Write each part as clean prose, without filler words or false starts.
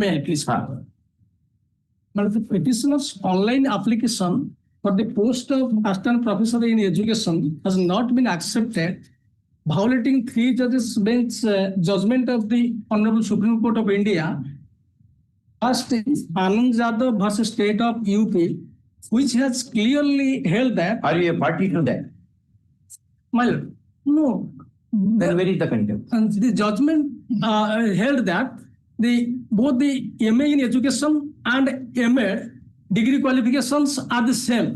May I please? But the petitioner's online application for the post of assistant professor in education has not been accepted, violating 3 judges' bench judgment of the Honorable Supreme Court of India. First is Anand Jadhav versus State of UP, which has clearly held that. Are you a party to that? My lord, no. Then where is the contempt? And the judgment held that both the MA in education and MA degree qualifications are the same.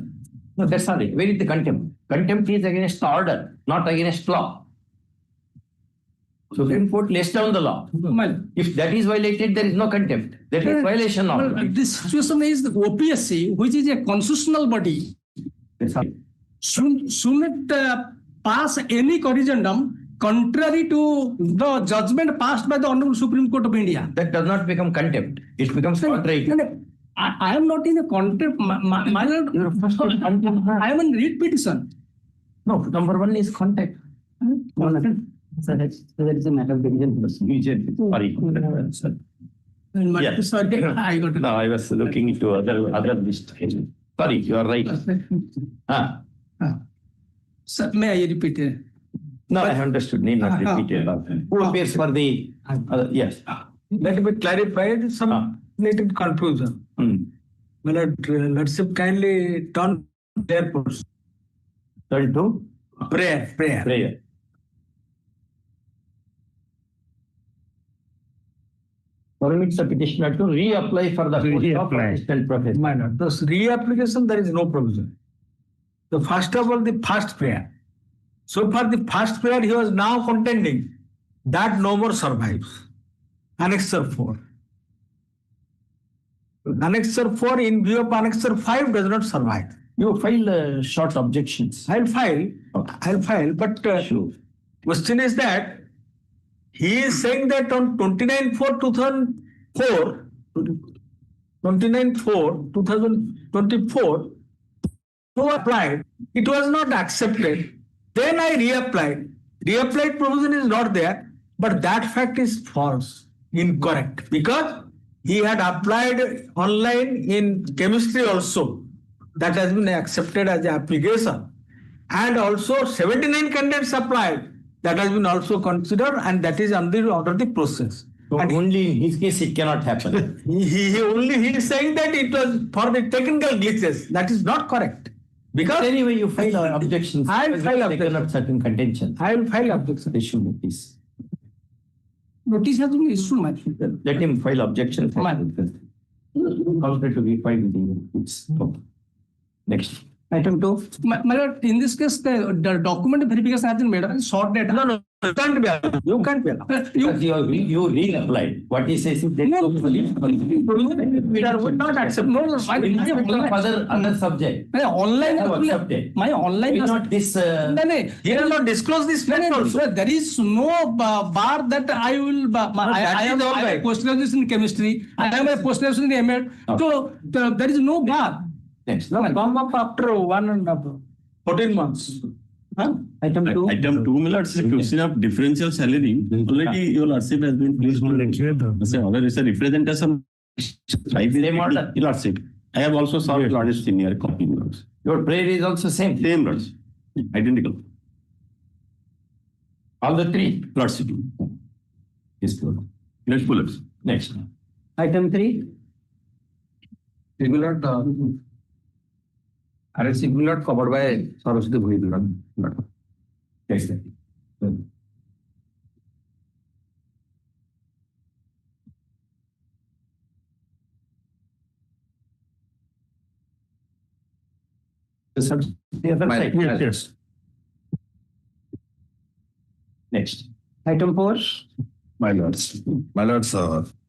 No, that's not it. Where is the contempt? Contempt is against the order, not against law. Supreme Court lays down the law. If that is violated, there is no contempt. That is violation of law. This situation is the OPSC, which is a constitutional body, should not pass any corrigendum contrary to the judgment passed by the Honorable Supreme Court of India. That does not become contempt. It becomes contrary. I am not in a contempt. My lord, I am in read petition. No, number 1 is contempt. So that is a matter of division. Sorry. Yeah. Sorry, I got it. No, I was looking into other list. Sorry, you are right. Sir, may I repeat it? No, I understood. Need not repeat it. Who appears for the yes? Let me clarify some little confusion. Well, let's kindly turn their person. Turn to Prayer. prayer. Permits the petitioner to reapply for the post of assistant professor. Minor. Thus, reapplication, there is no provision. So first of all, the first prayer. So for the first prayer, he was now contending that no more survives. Annexure 4. Annexure 4 in view of Annexure 5 does not survive. You file short objections. I'll file, but Sure. question is that he is saying that on 29/4/2024, who applied, it was not accepted. Then I reapplied. Reapplied provision is not there, but that fact is false, incorrect, because he had applied online in chemistry also. That has been accepted as an application. And also 79 candidates applied. That has been also considered, and that is under the process. So and only in his case it cannot happen. he is saying that it was for the technical glitches. That is not correct. Because Anyway, you file objections. I will file taken up certain contention. I will file objection. Issue notice. Notice has been issued, my friend. Let him file objection. Fine. Counter to be filed with the Next. Item 2. My lord, in this case, the document verification has been made on short data. No, you can't be allowed. You can't be allowed. Because you reapplied. What he says is that We would not accept. No, other subject. my online, Accepted. my online, Not this. He will not disclose this fact also. sir, there is no bar that I will. I am a post-graduate in chemistry. I am a post-graduate in MA. So there is no bar. Next. No, come up after 14 months. Item 2. Item 2, my lord, is a question of differential salary. Already your lordship has been placed on order. It's a representation. Same order. Your lordship. I have also served lordship senior copy. Your prayer is also same. Same lords. Identical. All the 3. Lordship. Yes, good. Let's pull it. Next. Item 3. Similar are similar covered by Saraswati Bhuvi. Next. The other side. Yes. Next. Item 4. My lords,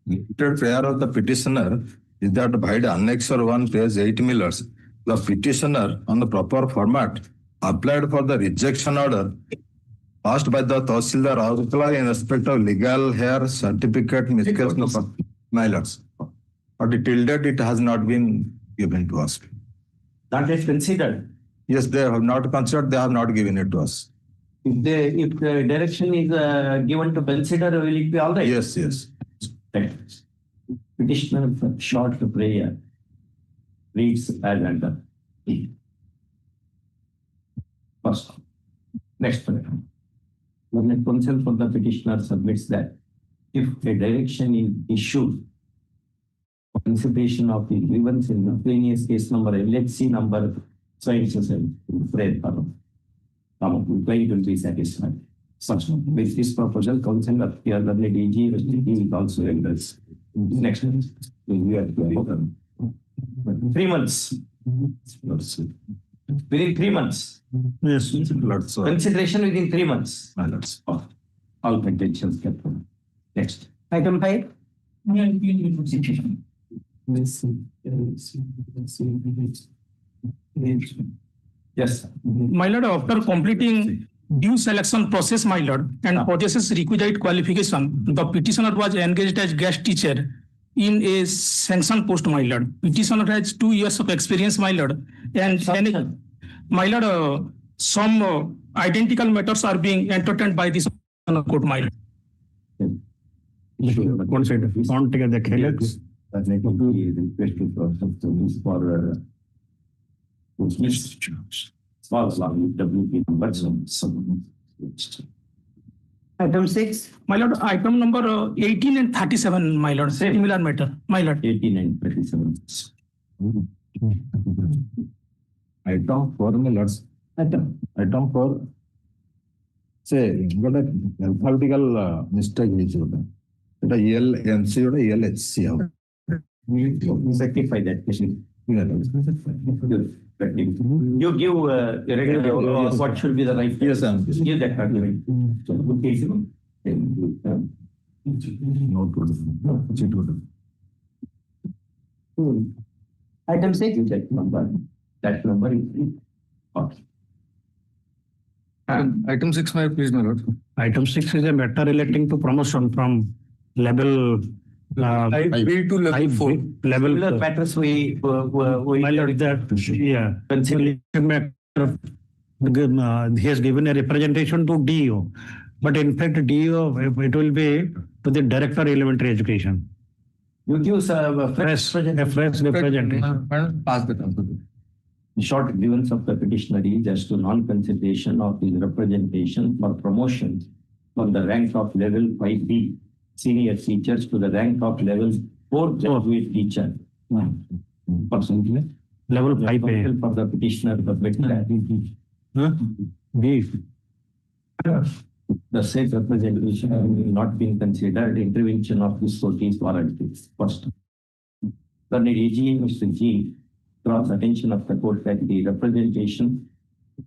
repeated prayer of the petitioner is that by the Annexure 1, page 8 millers, the petitioner on the proper format applied for the rejection order passed by the Tahsildar Agartala in respect of legal hair certificate miscase of my lords. But till date, it has not been given to us. That is considered. Yes, they have not considered, they have not given it to us. If the direction is given to consider, will it be all right? Yes. Right. petitioner's short prayer reads as under. First, next prayer. Learned counsel for the petitioner submits that if a direction is issued for consideration of the grievance in miscellaneous case number LHC number so and so prayer complaint will be satisfied. First, with this proposal, counsel of the learned AG is also endorses. Next, we are 3 months. Within 3 months. Yes, Lord, sir. Consideration within 3 months. My lords. Of all contentions kept. Next. Item 5. Yes. My lord, after completing due selection process, my lord, and possesses requisite qualification, the petitioner was engaged as guest teacher in a sanctioned post, my lord. Petitioner has 2 years of experience, my lord, and Sanction. my lord, some identical matters are being entertained by this court, my lord. One side. Count together. Requested for WP number. Item 6. My lord, item number 18 and 37, my lord, Same. similar matter, my lord. 18 and 37. Item 4, my lords. Item 4. Say, got a alphabetical mistake which is the ELNC or ELHC. Rectify that question. Yeah. You give what should be the right. Yes, I am. Give that argument. So, good case. Not good. It's good. Item 6. That number. That number is okay. Item 6, please, my lord. Item 6 is a matter relating to promotion from level B to level 4. Level Similar matters we my lord, that consider. He has given a representation to DO, but in fact DO it will be to the director elementary education. You give a Fresh representation. Pass the answer. The short grievance of the petitioner is as to non-consideration of his representation for promotion from the rank of level 5B senior teachers to the rank of level 4 graduate teacher. Personally, Level 5A. counsel for the petitioner submit that B. the said representation having not been considered, intervention of this court is warranted. First, the AG Mr. G draws attention of the court that the representation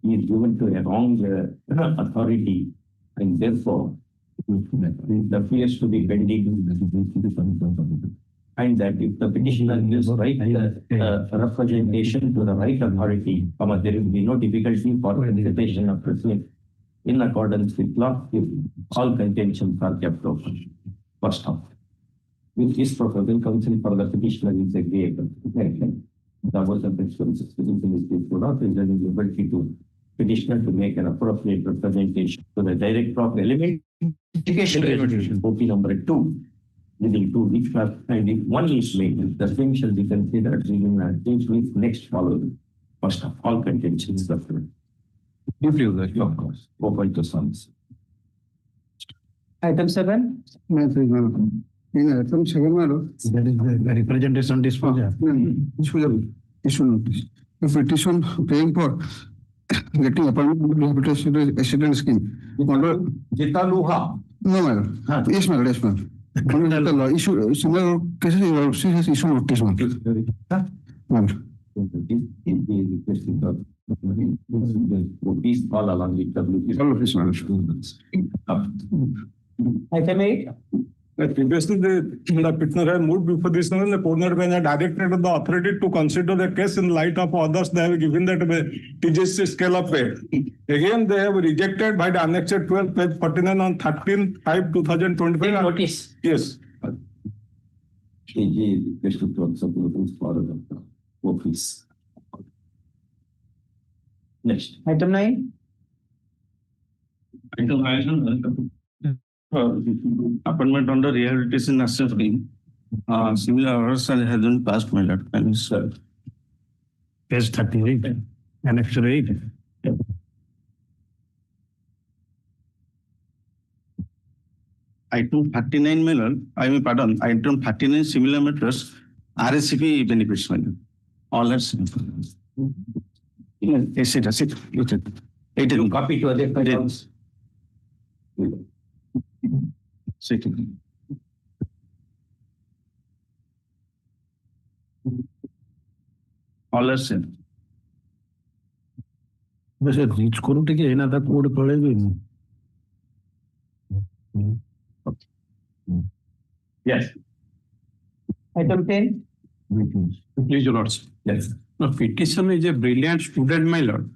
is given to a wrong authority and therefore it appears to be pending, and that if the petitioner gives right representation to the right authority, there will be no difficulty for consideration of proceedings in accordance with law if all contentions are kept open. First off, with this proposal, counsel for the petitioner is agreeable. The was the principles would not result in the ability to petitioner to make an appropriate representation to the direct proper element. Education, OP number 2, within 2 weeks, and if one is made, the same shall be considered within 8 weeks next following. First of all contentions. Of course, open to sums. Item 7. In item 7, my lord, That is the representation disposal. issue notice. A petition paying for getting appointment rehabilitation accident scheme. Under, Jitaluha. no, my lord. Yes, my lord. Yes, my lord. Under the law, issue similar cases, she has issued notice one. My lord. All along with All of this, my lord. Item 8. Previously, the petitioner had moved before this, and the court had directed the authority to consider the case in light of others. They have given that TJC scale of pay. Again, they have rejected by the Annex 12, page 49 on 13/5/2025. notice. Yes. Office. Next. Item 9. Appointment under rehabilitation assessment. Similar orders has been passed, my lord. And sir, Page 38, Annex 8. item 39, my lord, item 39 similar matters, RSCP benefits, my lord. All are same. Yes, it is. Copy to other files. Second. All are same. वैसे reach करू टिके एना दा code कळेबे Yes. Item 10. Please, your lords. Yes. The petition is a brilliant student, my lord.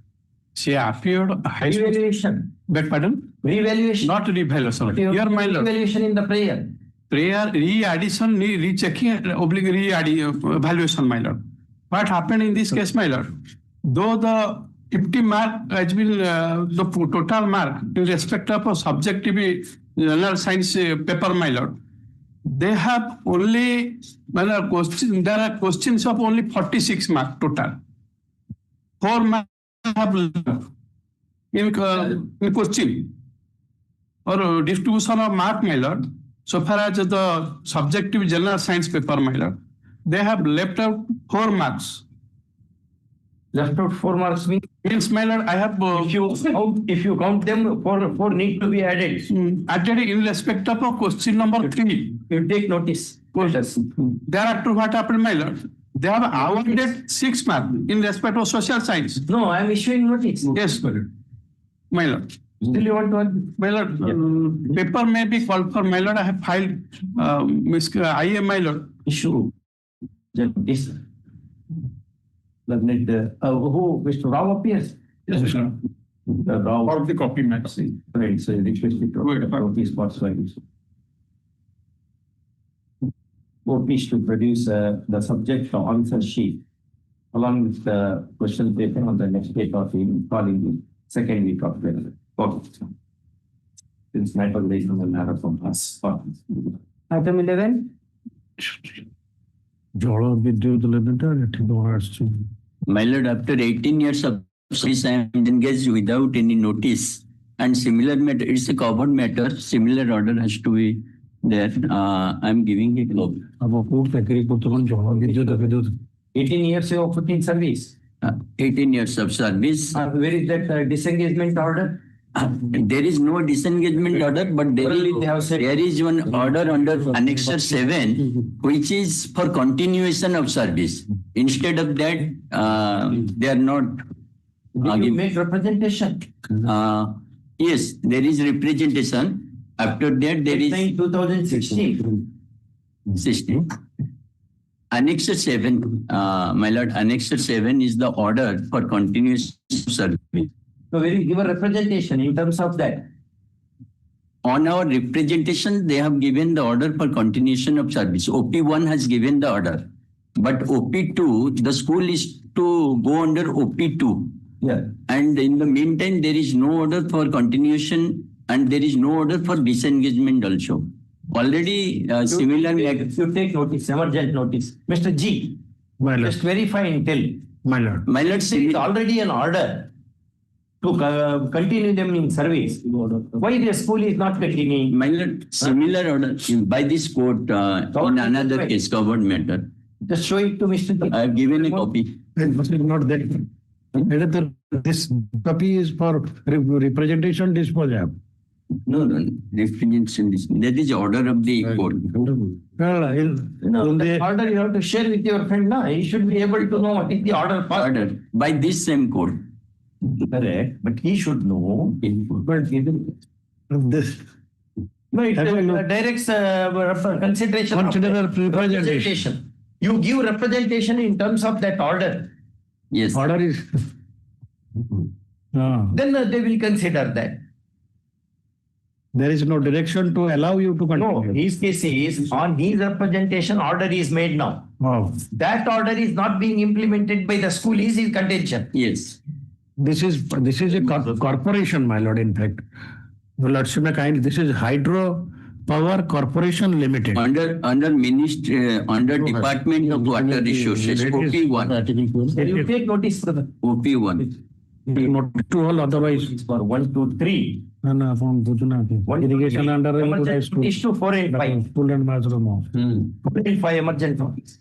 She appeared high school. Revaluation. Beg pardon? Revaluation. Not revaluation. Here, my lord. Revaluation in the prayer. Prayer re-addition, rechecking, oblique re-evaluation, my lord. What happened in this case, my lord? Though the 50 mark has been the total mark in respect of a subjective general science paper, my lord, they have only, there are questions of only 46 mark total. 4 marks have in question or distribution of mark, my lord. So far as the subjective general science paper, my lord, they have left out 4 marks. Left out 4 marks Means, my lord, I have if you count them, four need to be added. added in respect of a question number 3. You take notice. Thereafter, what happened, my lord? They have awarded 6 marks in respect of social science. No, I am issuing notice. Yes, my lord. Still you want to? My lord, paper may be called for, my lord. I have filed IA, my lord. Issue. This. Who, Mr. Rao appears? Yes, sir. Rao. Or the copy, max. Right, so request it to these spots like this. OPs to produce the subject answer sheet along with the question paper on the next date of the following second week of the August. Since matter based on the matter from us. Item 11. ଜଳ ବିଦ୍ୟୁତ limited ଏଠି କଣ ଆସୁଛି My lord, after 18 years of service, I am engaged without any notice. And similar matter, it's a covered matter. Similar order has to be there. I am giving a copy. अब court चाकरी करते कोन जଳ ବିଦ୍ୟୁତ 18 years of put in service. 18 years of service. Where is that disengagement order? There is no disengagement order, but there is one order under Annexure 7, which is for continuation of service. Instead of that, they are not. Did you make representation? Yes, there is representation. After that, there is 2016. 16. Annexure 7, my lord, Annexure 7 is the order for continuous service. So will you give a representation in terms of that? On our representation, they have given the order for continuation of service. OP1 has given the order. But OP2, the school is to go under OP2. Yeah. And in the meantime, there is no order for continuation and there is no order for disengagement also. Already similar. You take notice, emergent notice. Mr. G, My lord. just verify and tell. My lord. My lord, There is already an order to continue them in service. Why the school is not continuing? my lord, similar order by this court in another case covered matter. Just show it to Mr. G. I have given a copy. It was not there. This copy is for representation disposal. No, representation. That is order of the court. Well, No, the order you have to share with your friend. No, he should be able to know what is the order for. Order by this same court. Correct, but he should know. but this No, it directs consideration. of Consider the representation. You give representation in terms of that order. Yes. order is. Then they will consider that. There is no direction to allow you to No, continue. his case is on his representation order is made now. Wow. That order is not being implemented by the school is his contention. Yes. This is a corporation, my lord, in fact. Your lordship, this is hydro Power Corporation Limited. Under Ministry, under Department of Water Resources, OP1. Can you take notice, brother? OP1. Not to all, otherwise. For 1, 2, 3. No, no, from Bujuna. Irrigation under. Emergency 2, 4, and 5. Full and master more. 4 and 5 emergent topics.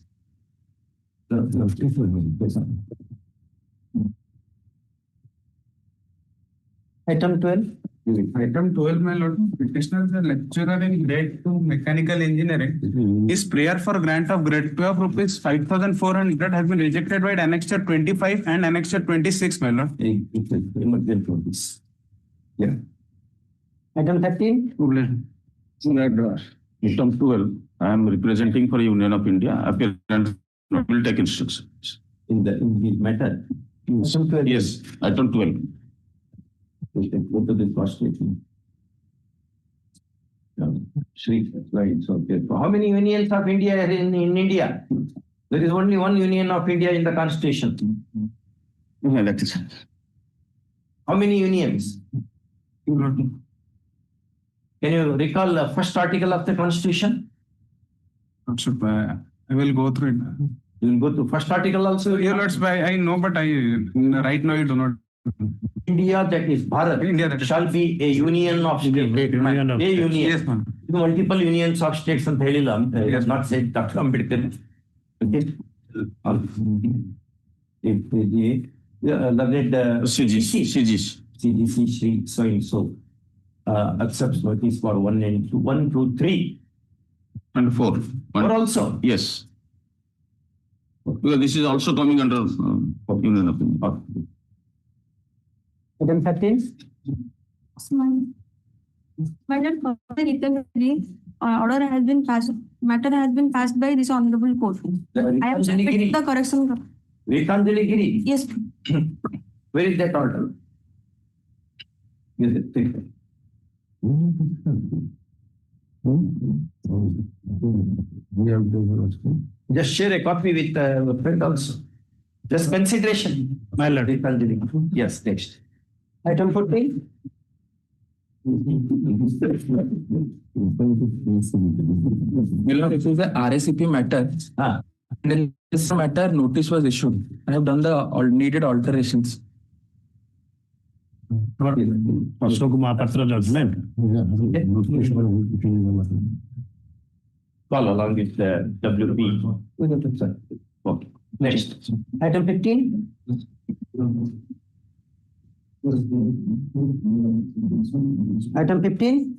Item 12. Item 12, my lord, petitioner is a lecturer in grade 2 mechanical engineering. His prayer for grant of grade 2 of rupees 5,400 has been rejected by Annexure 25 and Annexure 26, my lord. Emergent topics. Yeah. Item 13. Item 12, I am representing for Union of India, appearance will take instructions. In the matter. Item 12. Yes, item 12. We can go to the prosecution. Shri, right, so okay. How many unions of India are in India? There is only one union of India in the constitution. Yeah, that is. How many unions? Can you recall the first article of the constitution? I will go through it. You will go to first article also. Your lords, I know, but right now I do not. India, that is Bharat, India, that is- shall be a union of states. Union of A states. union. Yes, ma'am. Multiple unions of states and Thailand. He has not said Dr. Ambedkar. Okay. Learned CGC Shri so and so accepts notice for 1 and 2, 1, 2, 3. And 4. Or also. Yes. Because this is also coming under Union of India. Item 13. Madam, for the written order has been passed, matter has been passed by this honorable court. I have submitted the correction. Ritanjali Giri. Yes. Where is that order? Is it? Take it. Just share a copy with a friend also. Just consideration. My lord. Ritanjali. Yes, next. Item 14. This is the RSCP matter. And in this matter, notice was issued. I have done the needed alterations. Ashok Mahapatra judgment. Call along with the WP. Okay. Next. Item 15. Item 15.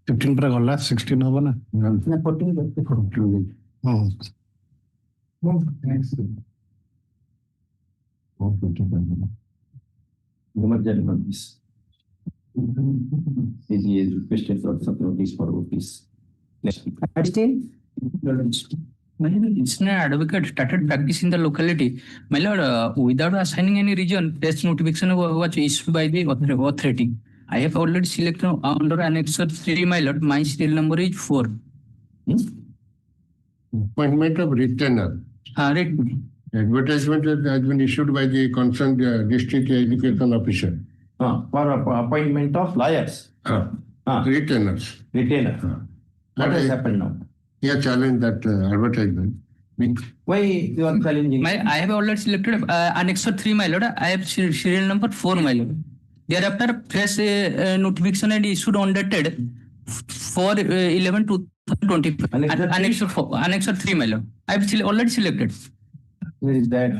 15 पर गला 16 होगा ना? Na 14. Emergent notice. He is requested for some notice for notice. Next. 16. It's an advocate started practice in the locality. My lord, without assigning any region, test notification was issued by the authority. I have already selected under Annexure 3, my lord. My serial number is 4. Appointment of retainer. Right. Advertisement has been issued by the concerned district education officer. For appointment of lawyers. Retainers. Retainer. What has happened now? He has challenged that advertisement. Why you are challenging? I have already selected Annexure 3, my lord. I have serial number 4, my lord. Thereafter, fresh notification and issued on dated 4/11/2025. Annexure 4, Annexure 3, my lord. I have already selected. Where is that?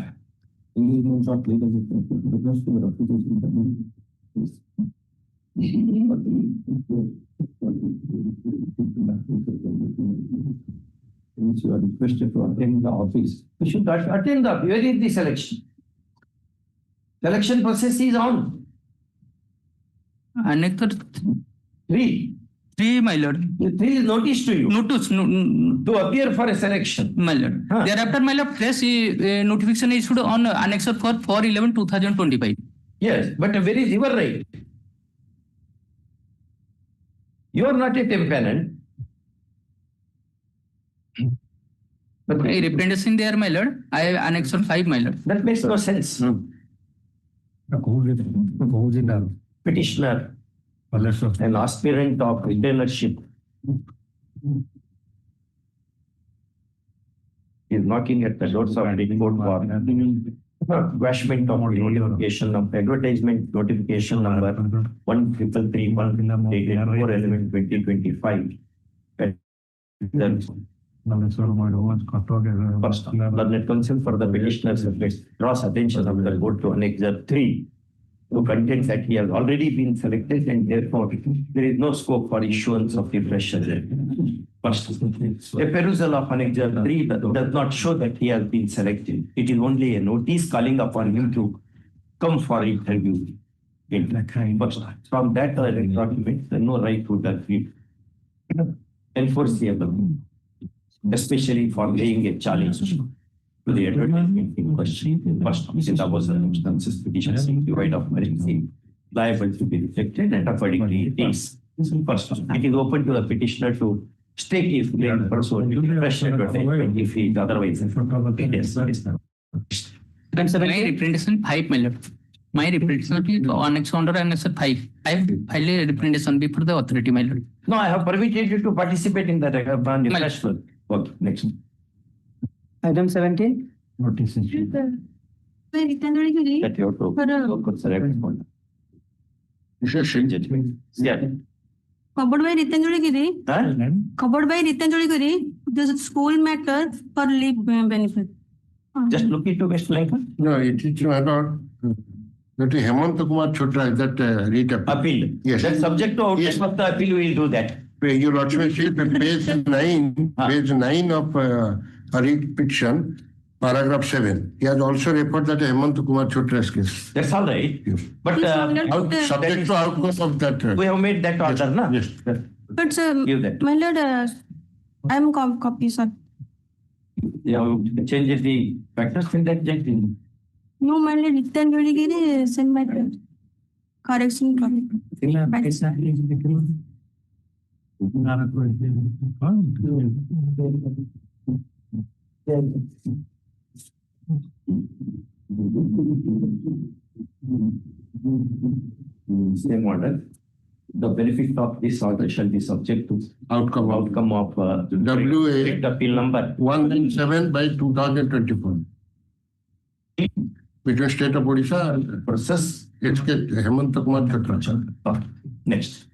You are requested to attend the office. You should attend the. Where is the selection? Selection process is on. Annexure 3, my lord. 3 is notice to you. Notice to appear for a selection. My lord. Thereafter, my lord, fresh notification issued on Annexure 4/11/2025. Yes, but where is your right? You are not a temperament. But I representation there, my lord. I have Annexure 5, my lord. That makes no sense. petitioner, an aspirant of retainership, is knocking at the doors of the court for quashment of notification of advertisement notification number 13331 dated 4/11/2025. First, learned counsel for the petitioner's request draws attention of the court to Annexure 3 to content that he has already been selected and therefore there is no scope for issuance of the fresh judgment. First, a perusal of Annexure 3 does not show that he has been selected. It is only a notice calling upon him to come for interview. First, from that document, no right to that enforceable, especially for laying a challenge to the advertisement in question. First, since there was circumstances, petition seemed devoid of mercy, liable to be rejected, and accordingly it is. First, it is open to the petitioner to state his claim pursuant to fresh advertisement if he is otherwise. My representation 5 million. My representation on Annex under Annex 5. I have filed a representation before the authority, my lord. No, I have permitted you to participate in that fresh one. Okay, next. Item 17. That That you have to select one. Yeah. covered by Ritanjali covered by Ritanjali the school matter for leave benefit. Just look into West Lanka. No, it is about that Hemant Kumar Chotra, that read Appeal. Yes. That's subject to outcome of the appeal, we will do that. You lordship see page 9 of a read petition, paragraph 7. He has also referred that Hemant Kumar Chotra's case. That's all right. Yes. But Subject to outcome of that. we have made that order, na? Yes. But Give that. my lord, I am copy, sir. You have changed the factors in that judgment. No, my lord, Ritanjali send my correction copy. Same order. The benefit of this order shall be subject to outcome of WA appeal number 197 by 2024. Between State of Odisha versus HK Hemant Kumar Chotra. Next.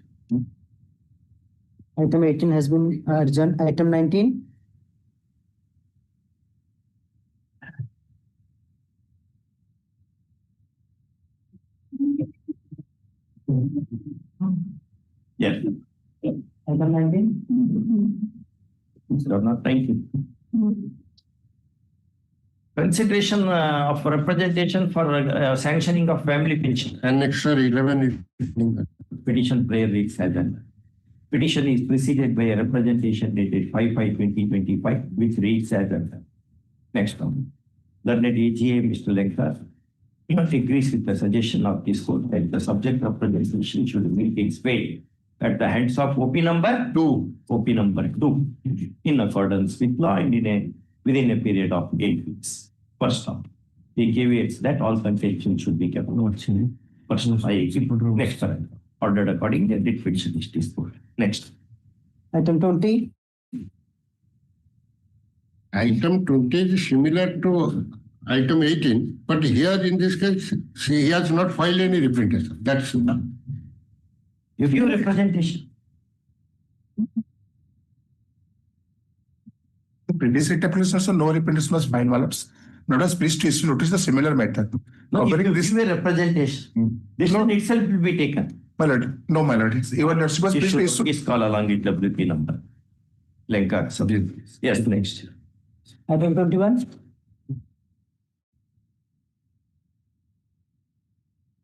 Item 18 has been adjourned. Item 19. Yes. Item 19. Thank you. Consideration of representation for sanctioning of family pension. Annexure 11 is Petition prayer reads as an. Petition is preceded by a representation dated 5/5/2025, which reads as an. Next one. Learned AGA Mr. Lenkar agrees with the suggestion of this court that the subject of presentation should meet its fate at the hands of OP number 2, in accordance with law and within a period of 8 weeks. First off, the caveats that all contention should be kept. First, I agree. Next paragraph. Ordered accordingly, the writ petition is disposed. Next. Item 20. Item 20 is similar to item 18, but here in this case, he has not filed any representation. That's You give representation. Previous application, no representation was filed, my lords. Notice, please to issue notice the similar matter. No, if you this give a representation, this one itself will be taken. My lord, no, my lord. Even lordship was please to issue. Please call along with WP number. Lenka, subject. Yes, next. Item 21.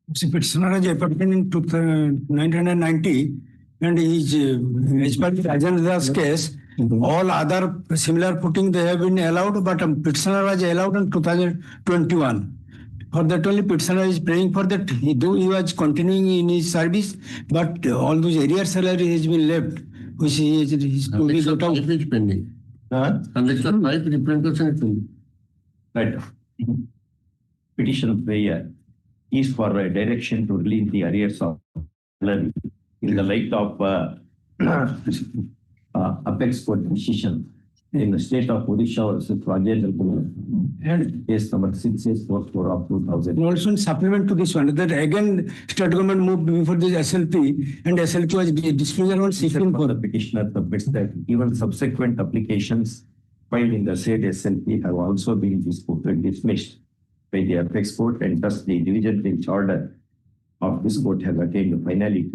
The petitioner has appeared in 1990 and is as per the Rajan's case, all other similar footing they have been allowed, but petitioner was allowed in 2021. For that only petitioner is praying for that, though he was continuing in his service, but all those arrear salary has been left, which he is to be got out. It is pending. Annexure 5 representation is pending. Right. Petition prayer is for a direction to release the arrears of salary in the light of apex court decision in the state of Odisha versus Rajendra Kumar and case number 6844 of 2000. And also in supplement to this one, that again state government moved before this SLP and SLP was dismissed around 16 The petitioner submits that even subsequent applications filed in the said SLP have also been dismissed by the apex court, and thus the division bench order of this court has attained finality.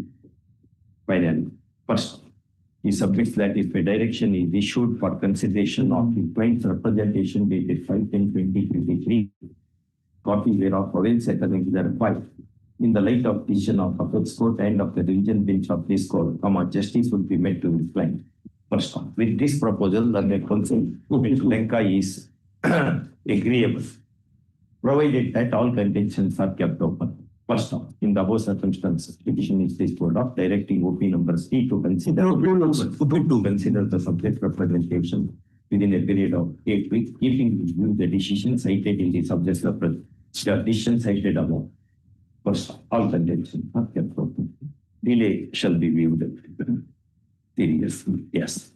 Finally, first, he submits that if a direction is issued for consideration of the client's representation dated 5/10/2023, copy whereof avails at another 5. In the light of decision of apex court and of the division bench of this court, justice will be made to the client. First, with this proposal, the counsel Lenka is agreeable, provided that all contentions are kept open. First off, in the above circumstances, petition is disposed of, directing OP number C to consider the subject representation within a period of 8 weeks, keeping in view the decision cited in the subject the decision cited above. First, all contentions are kept open. Delay shall be viewed seriously. Yes.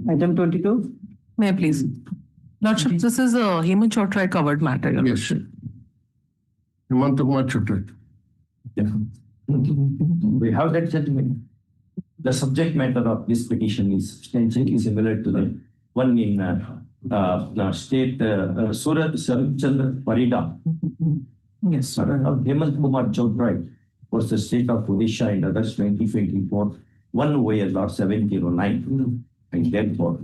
Item 22. May I please? Lordship, this is a Hemant Choudhary covered matter. Your Yes. Hemant Kumar Choudhary. We have that judgment. The subject matter of this petition is substantially similar to the one in state Surat Sarabchandra Parida. Yes. Hemant Kumar Choudhary was the state of Odisha in August 2024, 1 OLR 709, and therefore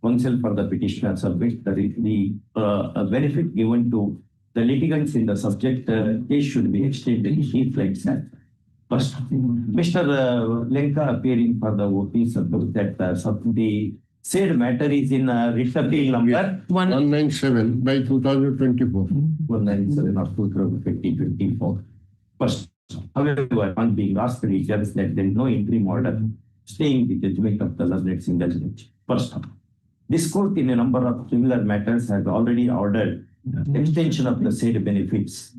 counsel for the petitioner submit the benefit given to the litigants in the subject case should be extended in these like that. First, Mr. Lenka appearing for the OP submit that the said matter is in writ appeal number 197 by 2024. 197 of 2024. First, however, on being asked, it tells that there is no interim order staying the judgment of the learned single judge. First, this court in a number of similar matters has already ordered extension of the said benefits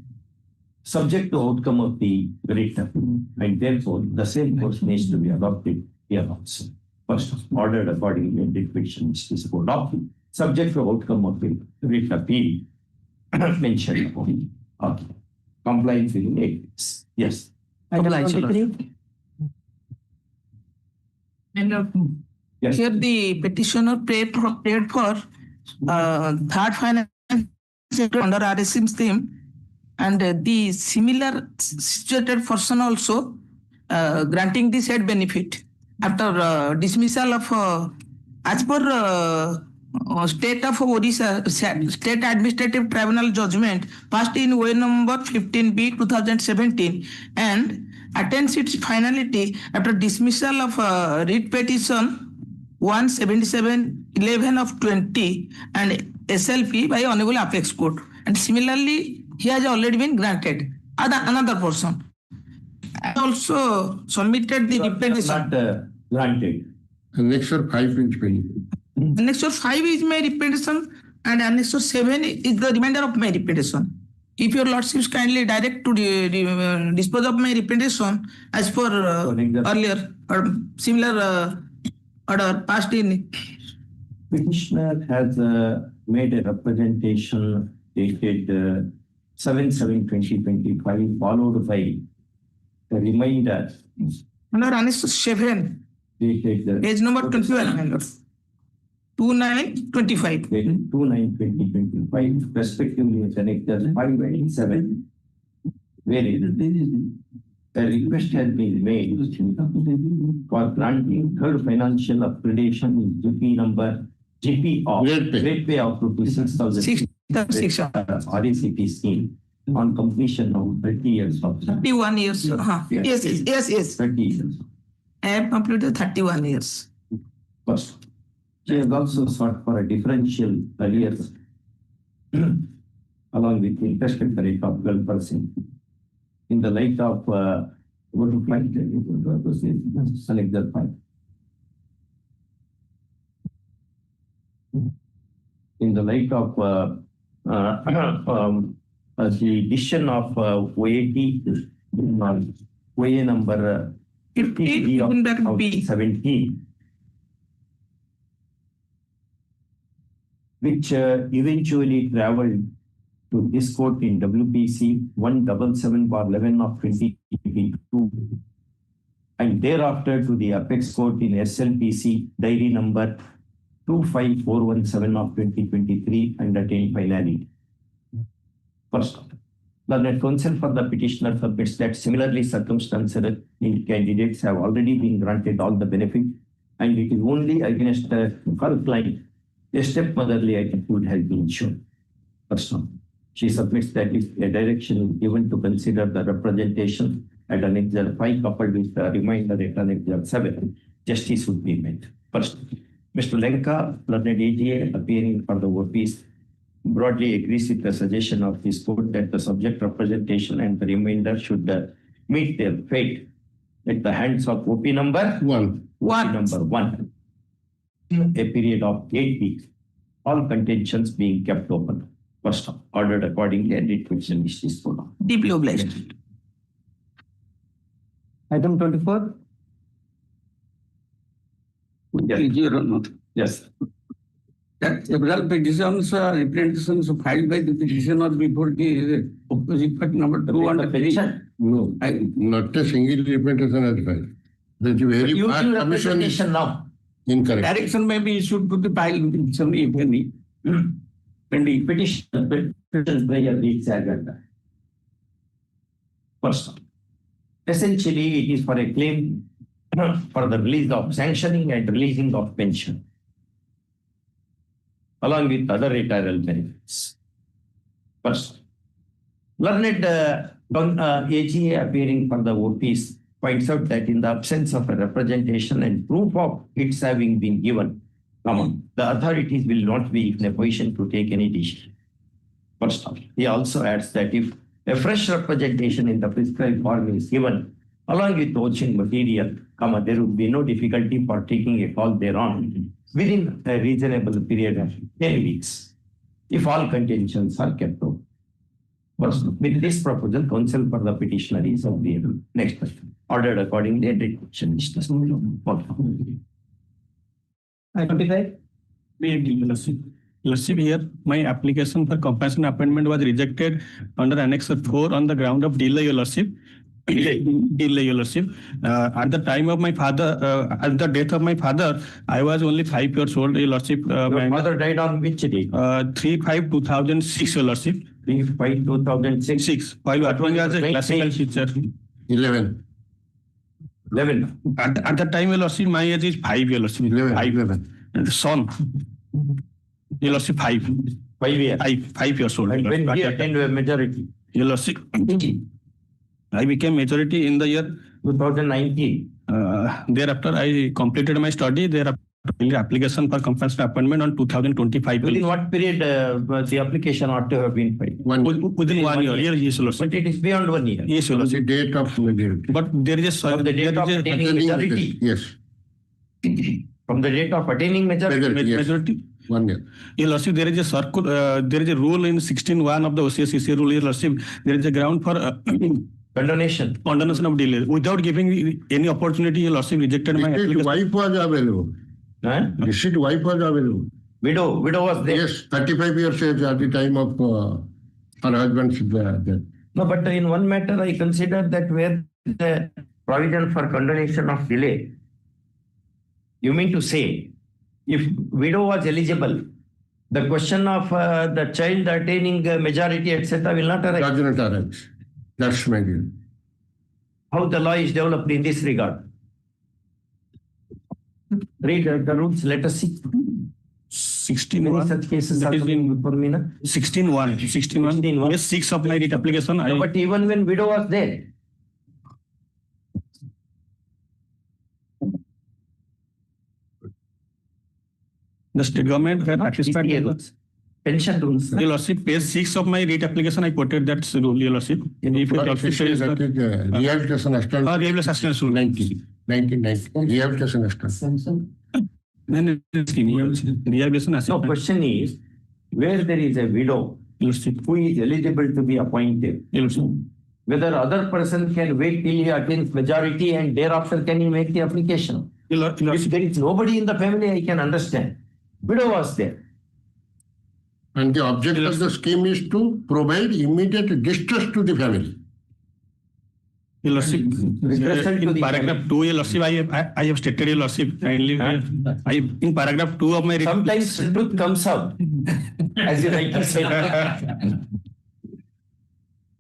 subject to outcome of the writ, and therefore the same course needs to be adopted here also. First, ordered accordingly and petitions is adopted subject to outcome of the writ appeal mentioned upon. Okay. Compliance with 8 weeks. Yes. Item Obliged, 23. And Yes. here the petitioner prayed for third financial under RSM scheme, and the similar situated person also granting the said benefit after dismissal of as per state of Odisha state administrative tribunal judgment passed in OA number 15B 2017 and attains its finality after dismissal of writ petition 177/11 of 20 and SLP by Hon'Ble Apex Court, and similarly he has already been granted. Another person also submitted the petition. Not granted. Annexure 5 is pending. Annexure 5 is my repetition and Annexure 7 is the remainder of my repetition. If your lordships kindly direct to dispose of my repetition as per earlier or similar order passed in. Petitioner has made a representation dated 7/7/2025 followed by a reminder Under Annexure 7, dated page number 21, 2925. 2/9/2025 respectively as Annexure 5 and 7, wherein a request has been made for granting third financial upgradation in GP number of rate pay of rupees 6,000 RACP scheme on completion of 30 years of 31 years. Yes. 30 years. I have completed 31 years. First, she has also sought for a differential arrears along with interest rate of 12%. In the light of go to flight, select the flight. In the light of the decision of OAT OA number 50 of 2017, which eventually traveled to this court in WPC 177/11 of 2022, and thereafter to the apex court in SLPC diary number 25417 of 2023 and attained finality. First, the counsel for the petitioner submits that similarly circumstanced candidates have already been granted all the benefit, and it is only against her client a stepmotherly attitude has been shown. First, she submits that if a direction is given to consider the representation at Annexure 5 coupled with the reminder at Annexure 7, justice would be met. First, Mr. Lenka, learned AGA, appearing for the OPs, broadly agrees with the suggestion of this court that the subject representation and the remainder should meet their fate at the hands of OP number 1. Number 1. A period of 8 weeks, all contentions being kept open. First, ordered accordingly, and it is disposed. Deeply obliged. Item 24. Yes. That several petitions, representations filed by the petitioner before the opposite party number 2 and 3. No, not a single representation has filed. The very past commission is now incorrect. Direction may be issued to the file petition if any. Pending petition by a lead agenda. First, essentially, it is for a claim for the release of sanctioning and releasing of pension, along with other retirement benefits. First, learned AGA appearing for the OPs points out that in the absence of a representation and proof of its having been given, the authorities will not be in a position to take any decision. First, he also adds that if a fresh representation in the prescribed form is given, along with watching material, there would be no difficulty for taking a call thereon within a reasonable period of 10 weeks, if all contentions are kept open. First, with this proposal, counsel for the petitioner is agreeable. Next question. Ordered accordingly, and petition is dismissed. Item 25. Lordship, here my application for compassion appointment was rejected under Annex 4 on the ground of delay, Your Lordship. Delay, Your Lordship. At the time of my father, at the death of my father, I was only 5 years old, Your Lordship. Your father died on which day? 3/5/2006, Your Lordship. 3/5/2006. While working as a classical teacher. 11. At the time, Your Lordship, my age is 5, Your Lordship. 11. And the son, Your Lordship, 5. 5 years. 5 years old. And when he attained a majority? Your Lordship, I became majority in the year 2019. Thereafter, I completed my study. Thereafter, application for compassion appointment on 2025. Within what period the application ought to have been filed? Within 1 year. Yes, Your Lordship. But it is beyond 1 year. Yes, Your Lordship. The date of majority. But there is a From the date of attaining majority. Yes. From the date of attaining majority. majority. 1 year. Your Lordship, there is a there is a rule in 16(1) of the OCSCC rule, Your Lordship. There is a ground for condonation of delay. Without giving any opportunity, Your Lordship rejected my application. His wife was available. His wife was available. Widow was there. Yes, 35 years age at the time of her husband's death. No, but in one matter, I consider that where the provision for condonation of delay, you mean to say, if widow was eligible, the question of the child attaining majority, etc., will not arise. Does not arise. That's my view. How the law is developed in this regard? Read the rules. Let us see. 16(1). Such cases are coming before me. 16(1). Yes, 6 of my writ application. No, but even when widow was there. The state government had satisfied pension rules. Your Lordship, page 6 of my writ application, I quoted that rule, Your Lordship. If it also says that rehabilitation assistance. Rehabilitation assistance rule. 1990. Rehabilitation assistance. Rehabilitation assistance. No, question is, where there is a widow who is eligible to be appointed. Whether other person can wait till he attains majority and thereafter can he make the application. If there is nobody in the family, I can understand. Widow was there. And the object of the scheme is to provide immediate distress to the family. Your Lordship, in paragraph 2, Your Lordship, I have stated, Your Lordship, kindly, in paragraph 2 of my report. Sometimes truth comes out, as you rightly said.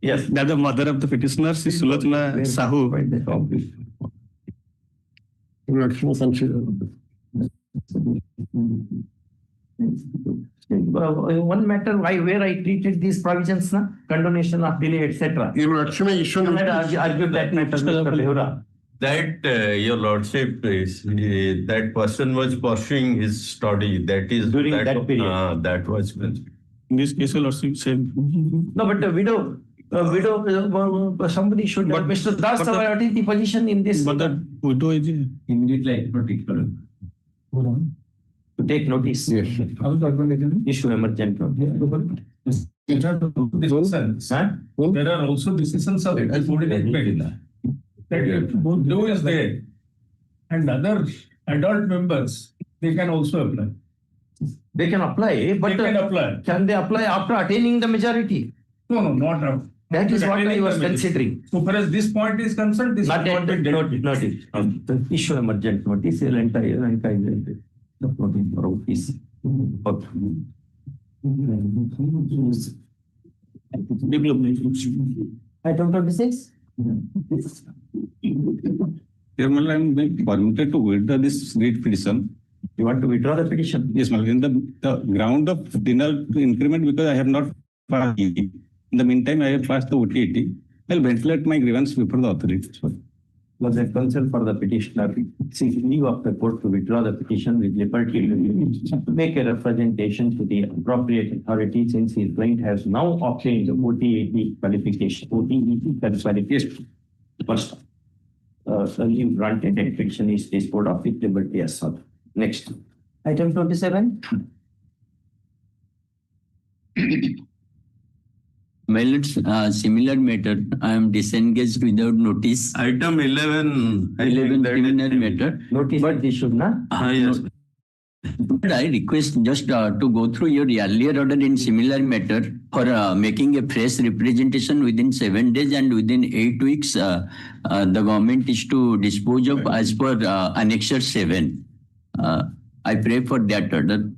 Yes. That the mother of the petitioner, Sri Sulochana Sahu. One matter where I treated these provisions, condonation of delay, etc. You actually argue that matter, Mr. Behura. That Your Lordship, that person was pursuing his study. That is during that period. That was. In this case, Your Lordship, same. No, but the widow, somebody should. But Mr. Das, what is the position in this? But the widow is immediately particular. To take notice. Yes. Issue emergent notice. There are also decisions of that both widow is there, and other adult members, they can also apply. They can apply, but they can apply. Can they apply after attaining the majority? No, not after. That is what I was considering. So far as this point is concerned, this not is not been dealt with. Not it. The issue emergent notice, the notice for office. Item 26. Chairman, I am permitted to withdraw this read petition. You want to withdraw the petition? Yes, ma'am. In the ground of dinner increment, because I have not passed. In the meantime, I have passed the OTAT. I'll ventilate my grievance before the authorities. Was a counsel for the petitioner seeking leave of the court to withdraw the petition with liberty to make a representation to the appropriate authority, since his client has now obtained the OTAT qualification. OTAT qualification. First, leave granted and petition is disposed of with liberty as sought. Next. Item 27. My lord, similar matter, I am disengaged without notice. Item 11. 11 similar matter. Notice but issued, na? Yes. But I request just to go through your earlier order in similar matter for making a fresh representation within 7 days and within 8 weeks. The government is to dispose of as per Annexure 7. I pray for that order.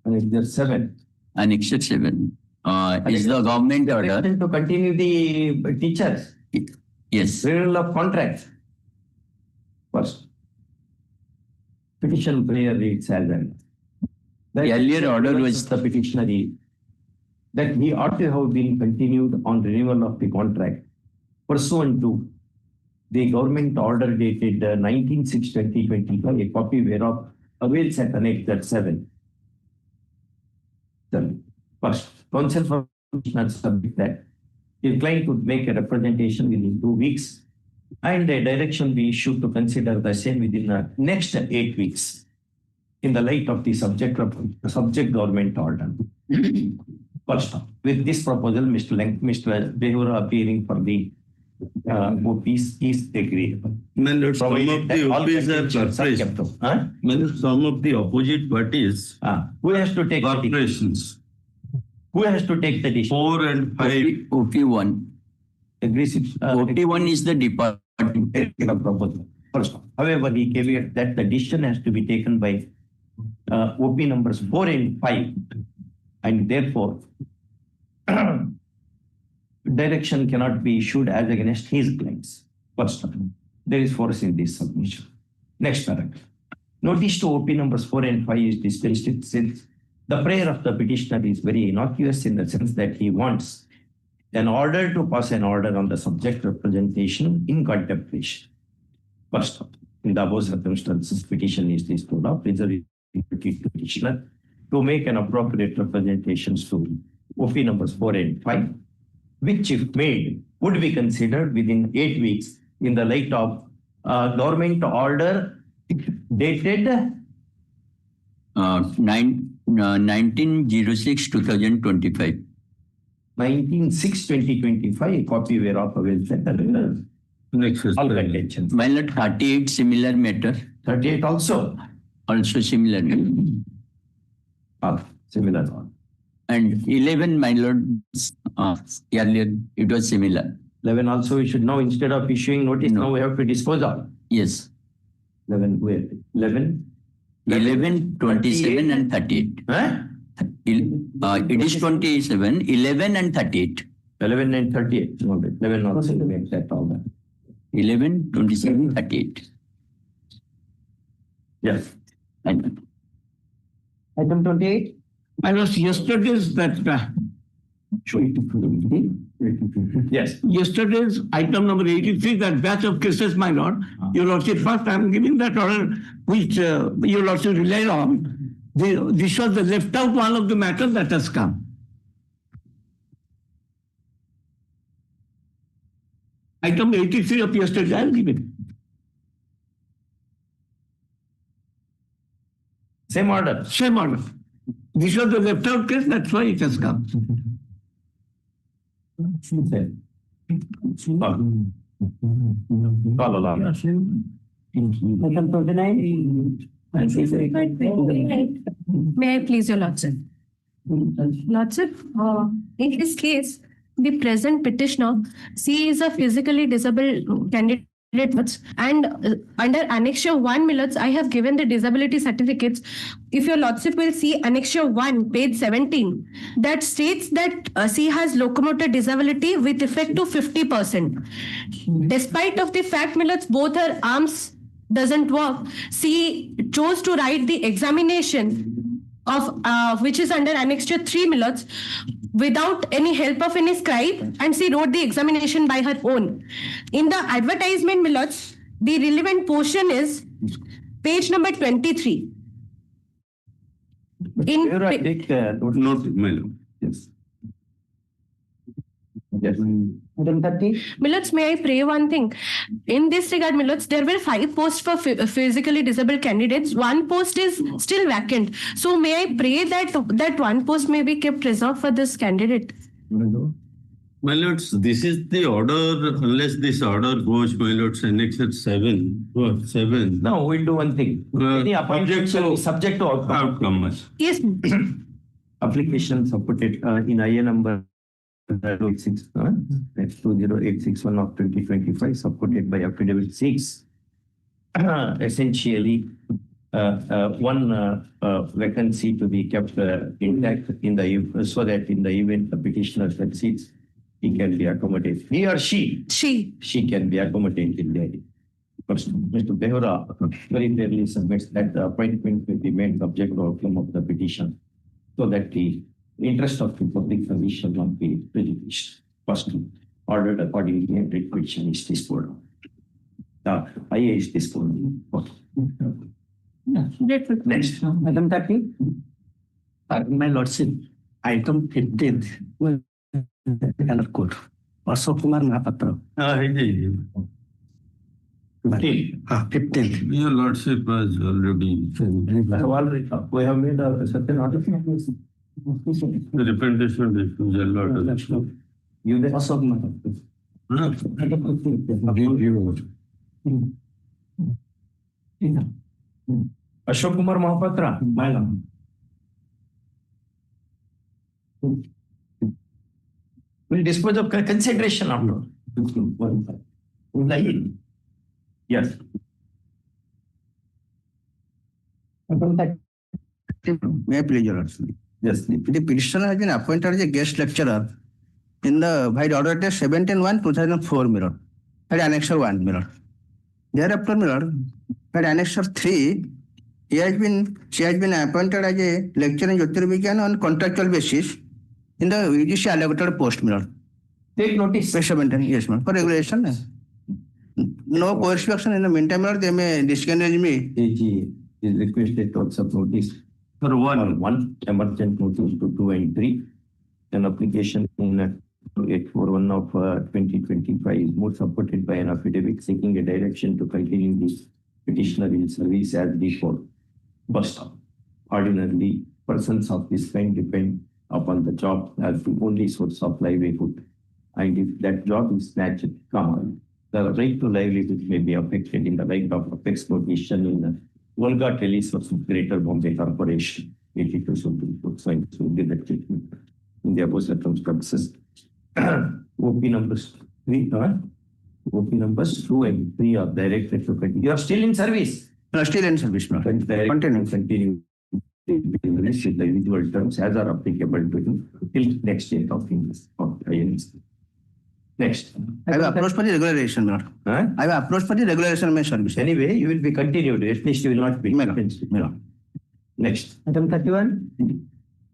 Annexure 7. Annexure 7. Is the government order to continue the teachers? Yes. Renewal of contracts. First. Petition prayer reads as well. The earlier order was the petitioner that he ought to have been continued on renewal of the contract pursuant to the government order dated 19/6/2025, a copy whereof avails at Annexure 7. First, counsel for petitioner submit that his client could make a representation within 2 weeks and a direction be issued to consider the same within the next 8 weeks in the light of the subject government order. First, with this proposal, Mr. Behura appearing for the OPs is agreeable. Some of the OPs are purchased. Some of the opposite parties. Who has to take corporations? Who has to take the decision? 4 and 5. OP1. OP1 is the department. However, he caveat that the decision has to be taken by OP numbers 4 and 5, and therefore direction cannot be issued as against his claims. First, there is force in this submission. Next paragraph. Notice to OP numbers 4 and 5 is dispensed since the prayer of the petitioner is very innocuous in the sense that he wants an order to pass an order on the subject representation in contemplation. First, in the above circumstances, petition is disposed of, reserving to petitioner to make an appropriate representations to OP numbers 4 and 5, which if made would be considered within 8 weeks in the light of government order dated 1906-2025. 19/6/2025, a copy whereof avails at the all contentions. My Lord, 38 similar matter. 38 also. Also similar. Similar one. And 11, my Lord, earlier it was similar. 11 also we should know, instead of issuing notice, now we have to dispose of. Yes. 11, where? 11? 11, 27 and 38. Huh? It is 27, 11 and 38. 11 and 38. No, 11 also makes that all that. 11, 27, 38. Yes. And Item 28. I was yesterday's that. Yes. Yesterday's item number 83, that batch of cases, my lord. Your lordship, first I am giving that order which your lordship relied on. This was the left out one of the matter that has come. Item 83 of yesterday, I will give it. Same order. Same order. This was the left out case, that's why it has come. Follow along. Item 29. May I please, your lordship? Lordship, in this case, the present petitioner, she is a physically disabled candidate, and under Annexure 1 minutes, I have given the disability certificates. If your lordship will see Annexure 1, page 17, that states that she has locomotor disability with effect to 50%. Despite of the fact, minutes, both her arms doesn't work, she chose to write the examination of which is under Annexure 3 minutes without any help of any scribe, and she wrote the examination by her own. In the advertisement minutes, the relevant portion is page number 23. Here I take note, my lord. Yes. Yes. Item 30. Millets, may I pray one thing? In this regard, Millets, there were 5 posts for physically disabled candidates. 1 post is still vacant. So may I pray that that 1 post may be kept reserved for this candidate? My lords, this is the order, unless this order goes, my lords, Annexure 7. No, we'll do one thing. Any appointment shall be subject to outcome. Yes. Application supported in IA number 20861 of 2025, supported by affidavit 6. Essentially, one vacancy to be kept intact in the so that in the event the petitioner succeeds, he can be accommodated. He or she can be accommodated there. First, Mr. Behura very clearly submits that the appointment will be made subject to outcome of the petition, so that the interest of the public service shall not be prejudiced. First, ordered accordingly, and writ petition is disposed of. The IA is disposed of. Next. Item 30. My lordship, item 15. Court. Ashok Kumar Mahapatra. 15. Your lordship was already. We have made a certain order. The representation refusal order. You the Ashok Ashok Kumar Mahapatra. Will dispose of consideration after. Yes. May I please, Your Lordship? Yes. The petitioner has been appointed as a guest lecturer in the by the order 17/1/2004 mirror at Annexure 1 mirror. Thereafter mirror at Annexure 3, she has been appointed as a lecturer in Jyotirvigyan on contractual basis in the UGC allocated post mirror. Take notice. Yes, ma'am. For regulation. No coercive action in the meantime, mirror, they may disengage me. AG is requested to accept notice for one emergent notice to 2 and 3. An application in 841 of 2025 is more supported by an affidavit seeking a direction to continue this petitioner in service as before. First, ordinarily, persons of this kind depend upon the job as the only source of livelihood. And if that job is snatched, the right to livelihood may be affected in the right of exploitation in the Volga Telesource of Greater Bombay Corporation, 82 Supreme Court. So it will be the treatment in the above circumstances. OP numbers 3, OP numbers 2 and 3 are directed to continue. You are still in service. Still in service, no. Continue. The individual terms as are applicable to him till next date of English. Next. I have approached for the regularization, no. I have approached for the regularization of my service. Anyway, you will be continued. At least you will not be. Next. Item 31.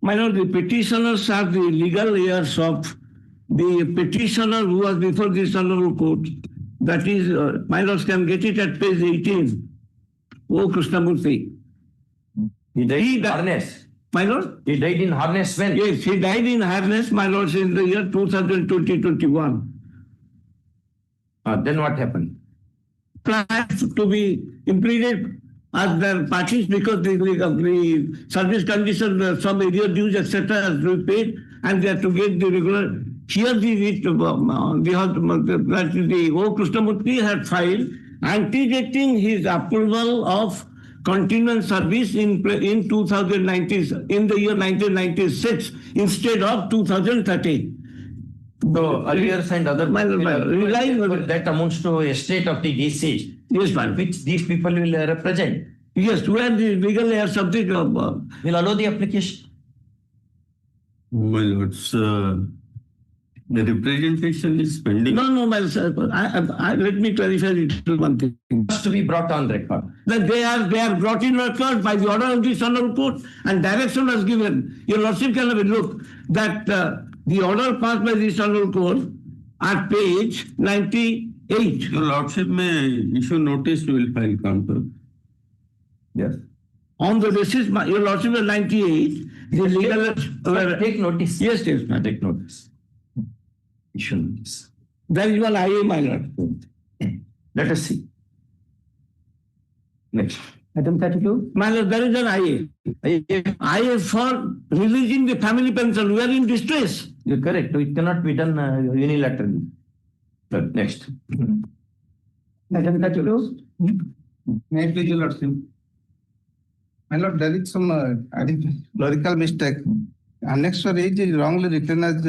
My lord, the petitioners are the legal heirs of the petitioner who was before this honorable court. That is, my lords can get it at page 18. O. Krishnamurthy. He died in harness. My lord? He died in harness when? Yes, he died in harness, my lords, in the year 2020-21. Then what happened? Plans to be implemented as their parties because the service condition, some area dues, etc. has to be paid, and they have to get the regular. Here the O. Krishnamurthy had filed anticipating his approval of continuous service in 2019, in the year 1996 instead of 2013. So arrears and other that amounts to a state of the deceased. Yes, ma'am. Which these people will represent. Yes, where the legal heirs something will allow the application. Well, it's the representation is pending. No, my sir. Let me clarify one thing. Has to be brought on record. That they are brought in record by the order of this honorable court, and direction was given. Your lordship can have a look that the order passed by this honorable court at page 98. Your lordship may issue notice to will file counter. Yes. On the basis, your lordship at 98, the legal take notice. Yes, ma'am. Take notice. Issue notice. There is one IA, my lord. Let us see. Next. Item 32. My lord, there is an IA for releasing the family pension. We are in distress. You're correct. It cannot be done unilaterally. But next. Item 32. May I please, your lordship? My lord, there is some clerical mistake. Annexure H is wrongly written as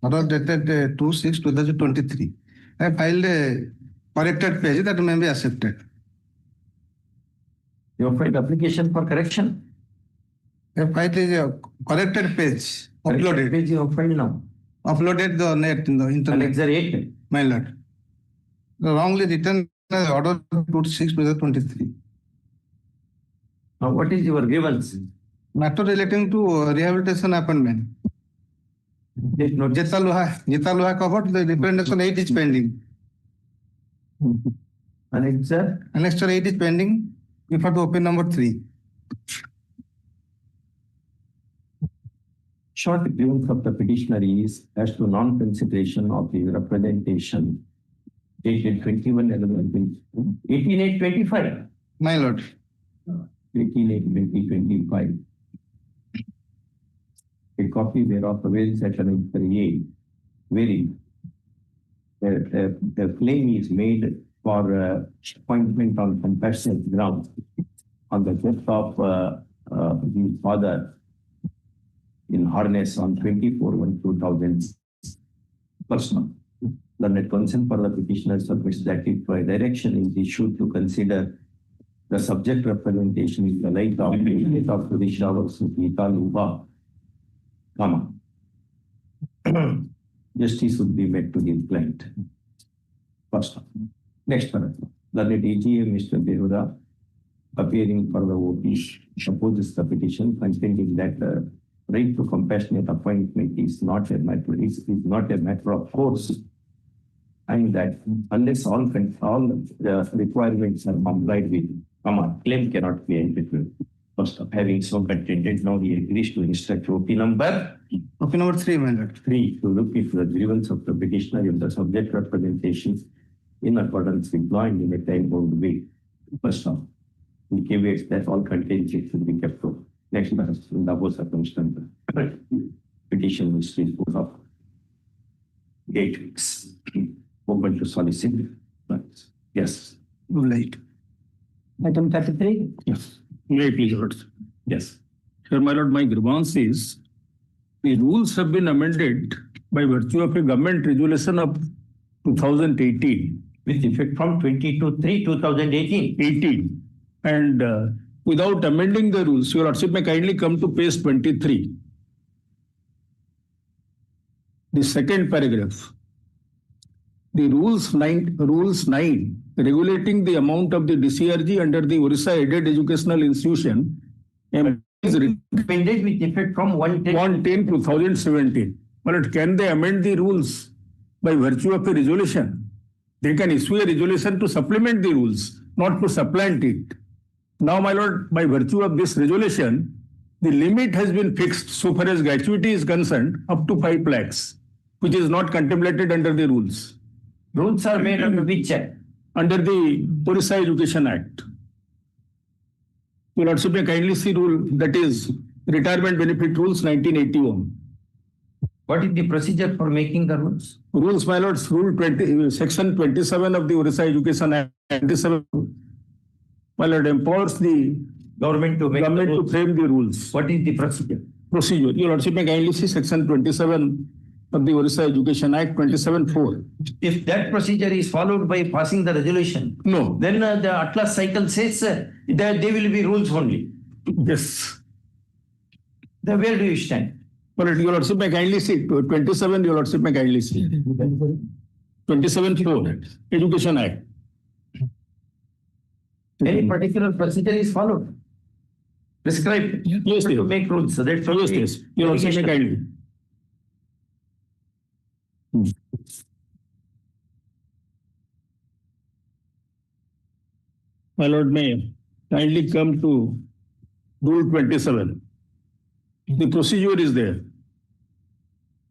order dated 2/6/2023. I filed a corrected page that may be accepted. You have filed application for correction? I filed a corrected page. Uploaded. Page you have filed now. Uploaded the net in the internet. Annexure 8. My lord. Wrongly written as order 2/6/2023. What is your grievance? Matter relating to rehabilitation appointment. Jeta Loha covered, the representation 8 is pending. Annexure 8 is pending. Refer to open number 3. Short grievance of the petitioner is as to non-consideration of the representation dated 18/8/25. My lord. 18/8/2025. A copy whereof avails at an A, wherein the claim is made for appointment on compassionate grounds on the death of his father in harness on 24/1/2000. Personal. Learned consent for the petitioner submits that if a direction is issued to consider the subject representation is the light of Odisha versus Gita Luba, justice would be met to the client. First. Next paragraph. Learned AGA Mr. Dehuda, appearing for the OP, opposes the petition, contending that the right to compassionate appointment is not a matter of course, and that unless all the requirements are complied with, claim cannot be entitled. First of having so contended, now he agrees to instruct OP number 3, my lord. 3 to look into the grievance of the petitioner in the subject representations in accordance with law and in a time-bound way. First off, he caveats that all contentions should be kept off. Next, in the above circumstances. petition is still put up 8 weeks. Open to solicit. Yes. Right. Item 33. Yes. May I please, Lord? Yes. Sir, my lord, my grievance is the rules have been amended by virtue of a government resolution of 2018. With effect from 22/3/2018. 18. And without amending the rules, your lordship may kindly come to page 23. The second paragraph. The rules 9 regulating the amount of the DCRG under the Orissa Aided Educational Institution is recommended with effect from 1/10/2017. But can they amend the rules by virtue of a resolution? They can issue a resolution to supplement the rules, not to supplant it. Now, my lord, by virtue of this resolution, the limit has been fixed so far as gratuity is concerned up to 5 lakhs, which is not contemplated under the rules. Rules are made under which act? Under the Orissa Education Act. Your lordship may kindly see rule, that is Retirement Benefit Rules 1981. What is the procedure for making the rules? Rules, my lords, Section 27 of the Orissa Education Act 27, my lord, empowers the government to frame the rules. What is the procedure? Procedure. Your lordship may kindly see Section 27 of the Orissa Education Act 27(4). If that procedure is followed by passing the resolution, no, then the Atlas cycle says that they will be rules only. Yes. Then where do you stand? Well, your lordship may kindly see 27. Your lordship may kindly see 27(4) Education Act. Any particular procedure is followed, prescribed. Yes, to make rules. So that's yes. Your lordship may kindly. My lord may kindly come to Rule 27. The procedure is there.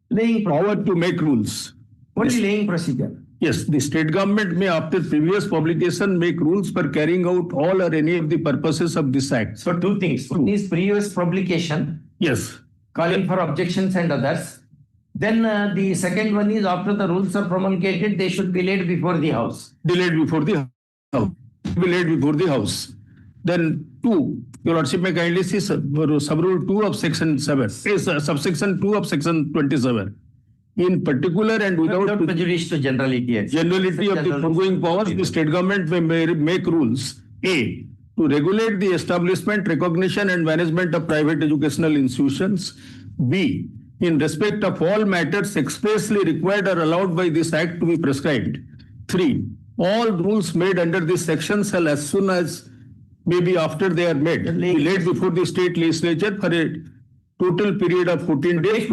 Laying power to make rules. What is laying procedure? Yes, the state government may, after previous publication, make rules for carrying out all or any of the purposes of this act. So, two things. One is previous publication. Yes. Calling for objections and others. Then the second one is after the rules are promulgated, they should be laid before the House. Delayed before the House. Be laid before the House. Then 2. Your lordship may kindly see sub-rule 2 of section 7. Subsection 2 of section 27. In particular and without prejudice to generality. Generality of the foregoing powers, the state government may make rules. A. To regulate the establishment, recognition and management of private educational institutions. B. In respect of all matters expressly required or allowed by this act to be prescribed. 3. All rules made under this section shall, as soon as maybe after they are made, be laid before the state legislature for a total period of 14 days.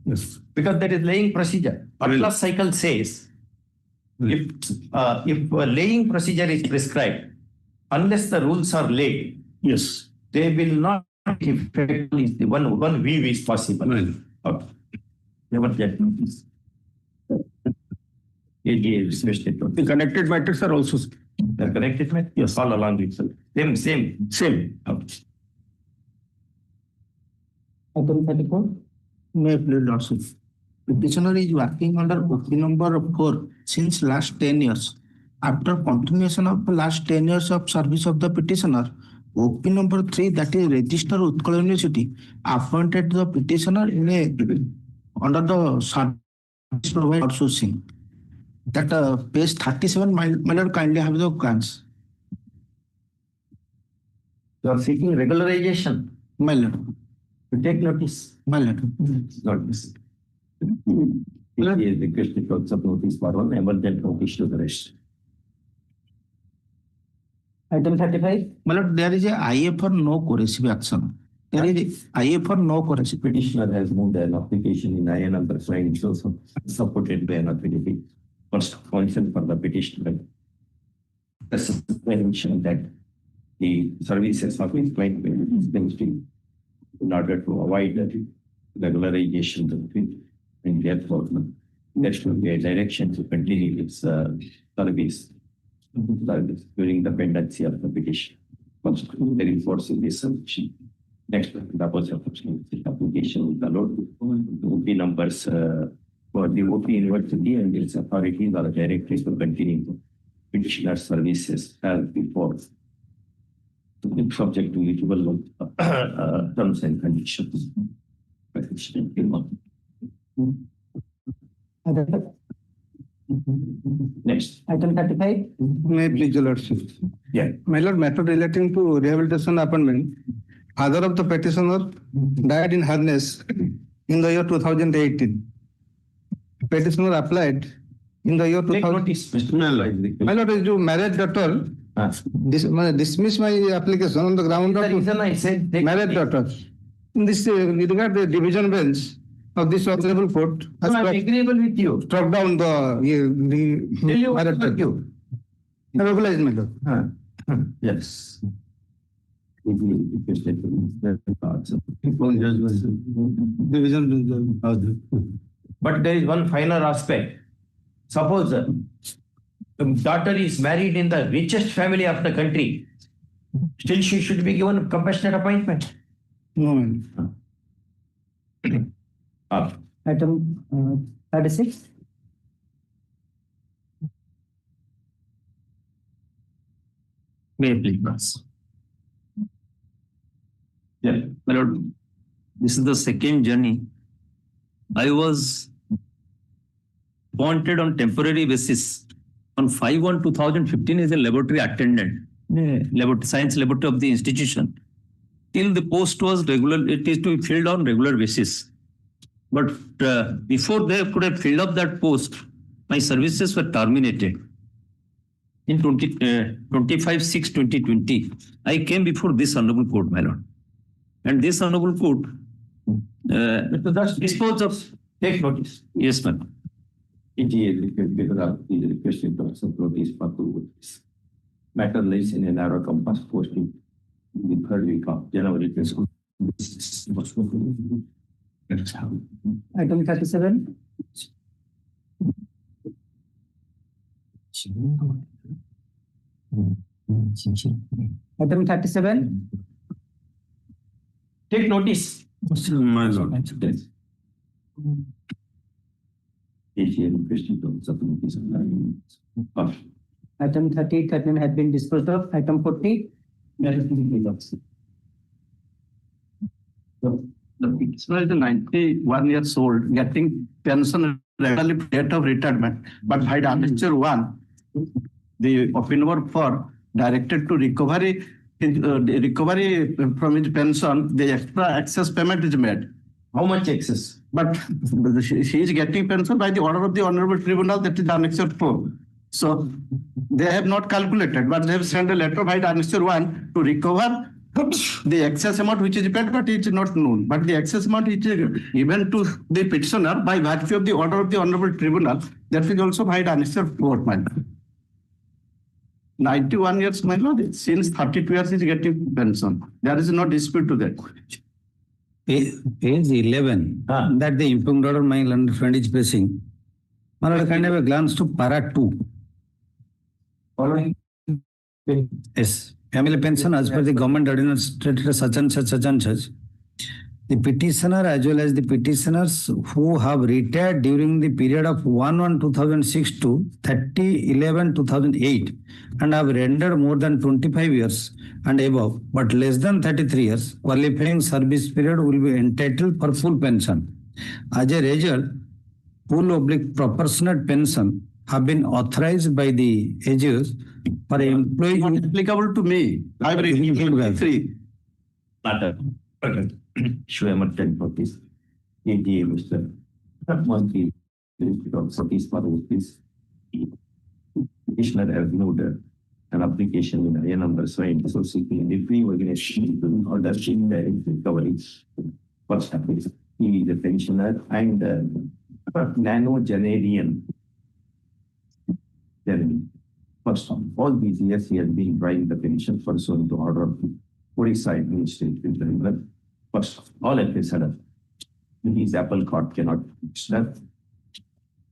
Yes. Because that is laying procedure. Atlas cycle says if a laying procedure is prescribed, unless the rules are laid, yes, they will not effect the one view is possible. Okay. Never get notice. The connected matters are also the connected matters? Yes. All along itself. Same. Okay. Item 34. May I please, Lordship? Petitioner is working under OP number 4 since last 10 years. After continuation of the last 10 years of service of the petitioner, OP number 3, that is Register Utkal University, appointed the petitioner in under the service provider outsourcing. That page 37, my lord, kindly have the glance. You are seeking regularization. My lord. To take notice. My lord. Notice. It is requested to accept notice for one, emergent notice to the rest. Item 35. My lord, there is a IA for no coercive action. There is a IA for no coercive. Petitioner has moved an application in IA number 5, so supported by an affidavit. First concern for the petitioner. The mention that the services of his client is being in order to avoid the regularization and therefore there should be a direction to continue its service during the pendency of the petition. First, they enforce this submission. Next, the application is allowed. OP numbers for the OP university and its authorities are directed to continue petitioner services as before, subject to eligible terms and conditions. Next. Item 35. May I please, your lordship? Yeah. My lord, matter relating to rehabilitation appointment. Father of the petitioner died in harness in the year 2018. Petitioner applied in the year 2000. My lord, is your married daughter dismiss my application on the ground of reason I said married daughter. In this regard, the division bench of this honorable court has I'm agreeable with you. struck down the married daughter. I recognize, my lord. Yes. But there is one final aspect. Suppose the daughter is married in the richest family of the country, still she should be given compassionate appointment. No, Item 36. May I please? Yeah. My lord, this is the second journey. I was appointed on temporary basis on 5/1/2015 as a laboratory attendant, science laboratory of the institution. Till the post was regular, it is to be filled on regular basis. But before they could have filled up that post, my services were terminated. In 25/6/2020, I came before this honorable court, my lord. And this honorable court disposed of. Take notice. Yes, ma'am. It is requested to accept notice for two weeks. Matter lays in a narrow compass posting the third week of January. Item 37. Item 37. Take notice. My lord. Item 30, 39 has been disposed of. Item 40. The petitioner is 91 years old, getting pension regularly date of retirement. But by the annexure 1, the opinion for directed to recovery from his pension, the extra excess payment is made. How much excess? But she is getting pension by the order of the Honorable Tribunal, that is the annexure 4. So they have not calculated, but they have sent a letter by the annexure 1 to recover the excess amount which is paid, but it is not known. But the excess amount which is given to the petitioner by virtue of the order of the Honorable Tribunal, that is also by the annexure 4, my lord. 91 years, my lord, since 32 years is getting pension. There is no dispute to that. Page 11, that the impugned order my learned friend is facing. My lord, can I have a glance to para 2? Following. Yes. Family pension as per the government ordinance stated such and such, such and such. The petitioner as well as the petitioners who have retired during the period of 1/1/2006 to 30/11/2008 and have rendered more than 25 years and above, but less than 33 years, qualifying service period will be entitled for full pension. As a result, full/proportionate pension have been authorized by the AGOs for employees. Not applicable to me. I have read 3. Matter. Show emergent notice. AGA, Mr. Monthly notice for this. Petitioner has noted an application in a number signed, so seeking the free organization to order direct recovery. First happens, he is a pensioner and nanogenarian. Then, first of all these years he has been driving the pension pursuant to order of the Orissa Administrative Tribunal. First of all, at a sudden, his apple cart cannot reach that.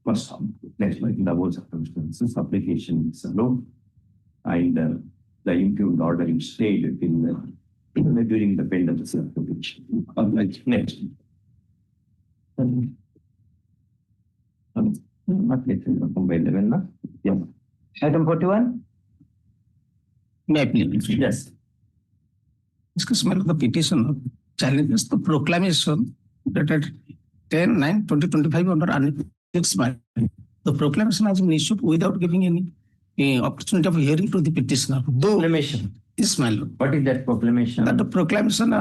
First of all, in the world circumstances, application is allowed, and the impugned order is stayed in during the pendency of the petition. Next. Not yet, by 11, na? Yeah. Item 41? May I please? Yes. Discussion of the petition challenges the proclamation dated 10/9/2025 under Annex 5. The proclamation has been issued without giving any opportunity of hearing to the petitioner. Proclamation. Yes, my lord. What is that proclamation? That the proclamation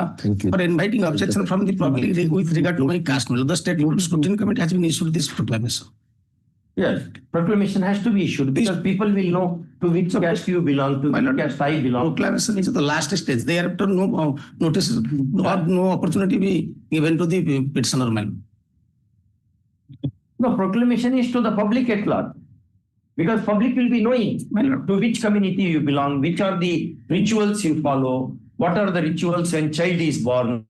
for inviting objection from the public with regard to my caste, my lord. The State Level Scrutiny Committee has been issued this proclamation. Yes, proclamation has to be issued because people will know to which caste you belong, to which caste I belong. Proclamation is the last stage. Thereafter, no notice or no opportunity be given to the petitioner, my lord. No, proclamation is to the public at large. Because public will be knowing to which community you belong, which are the rituals you follow, what are the rituals when child is born,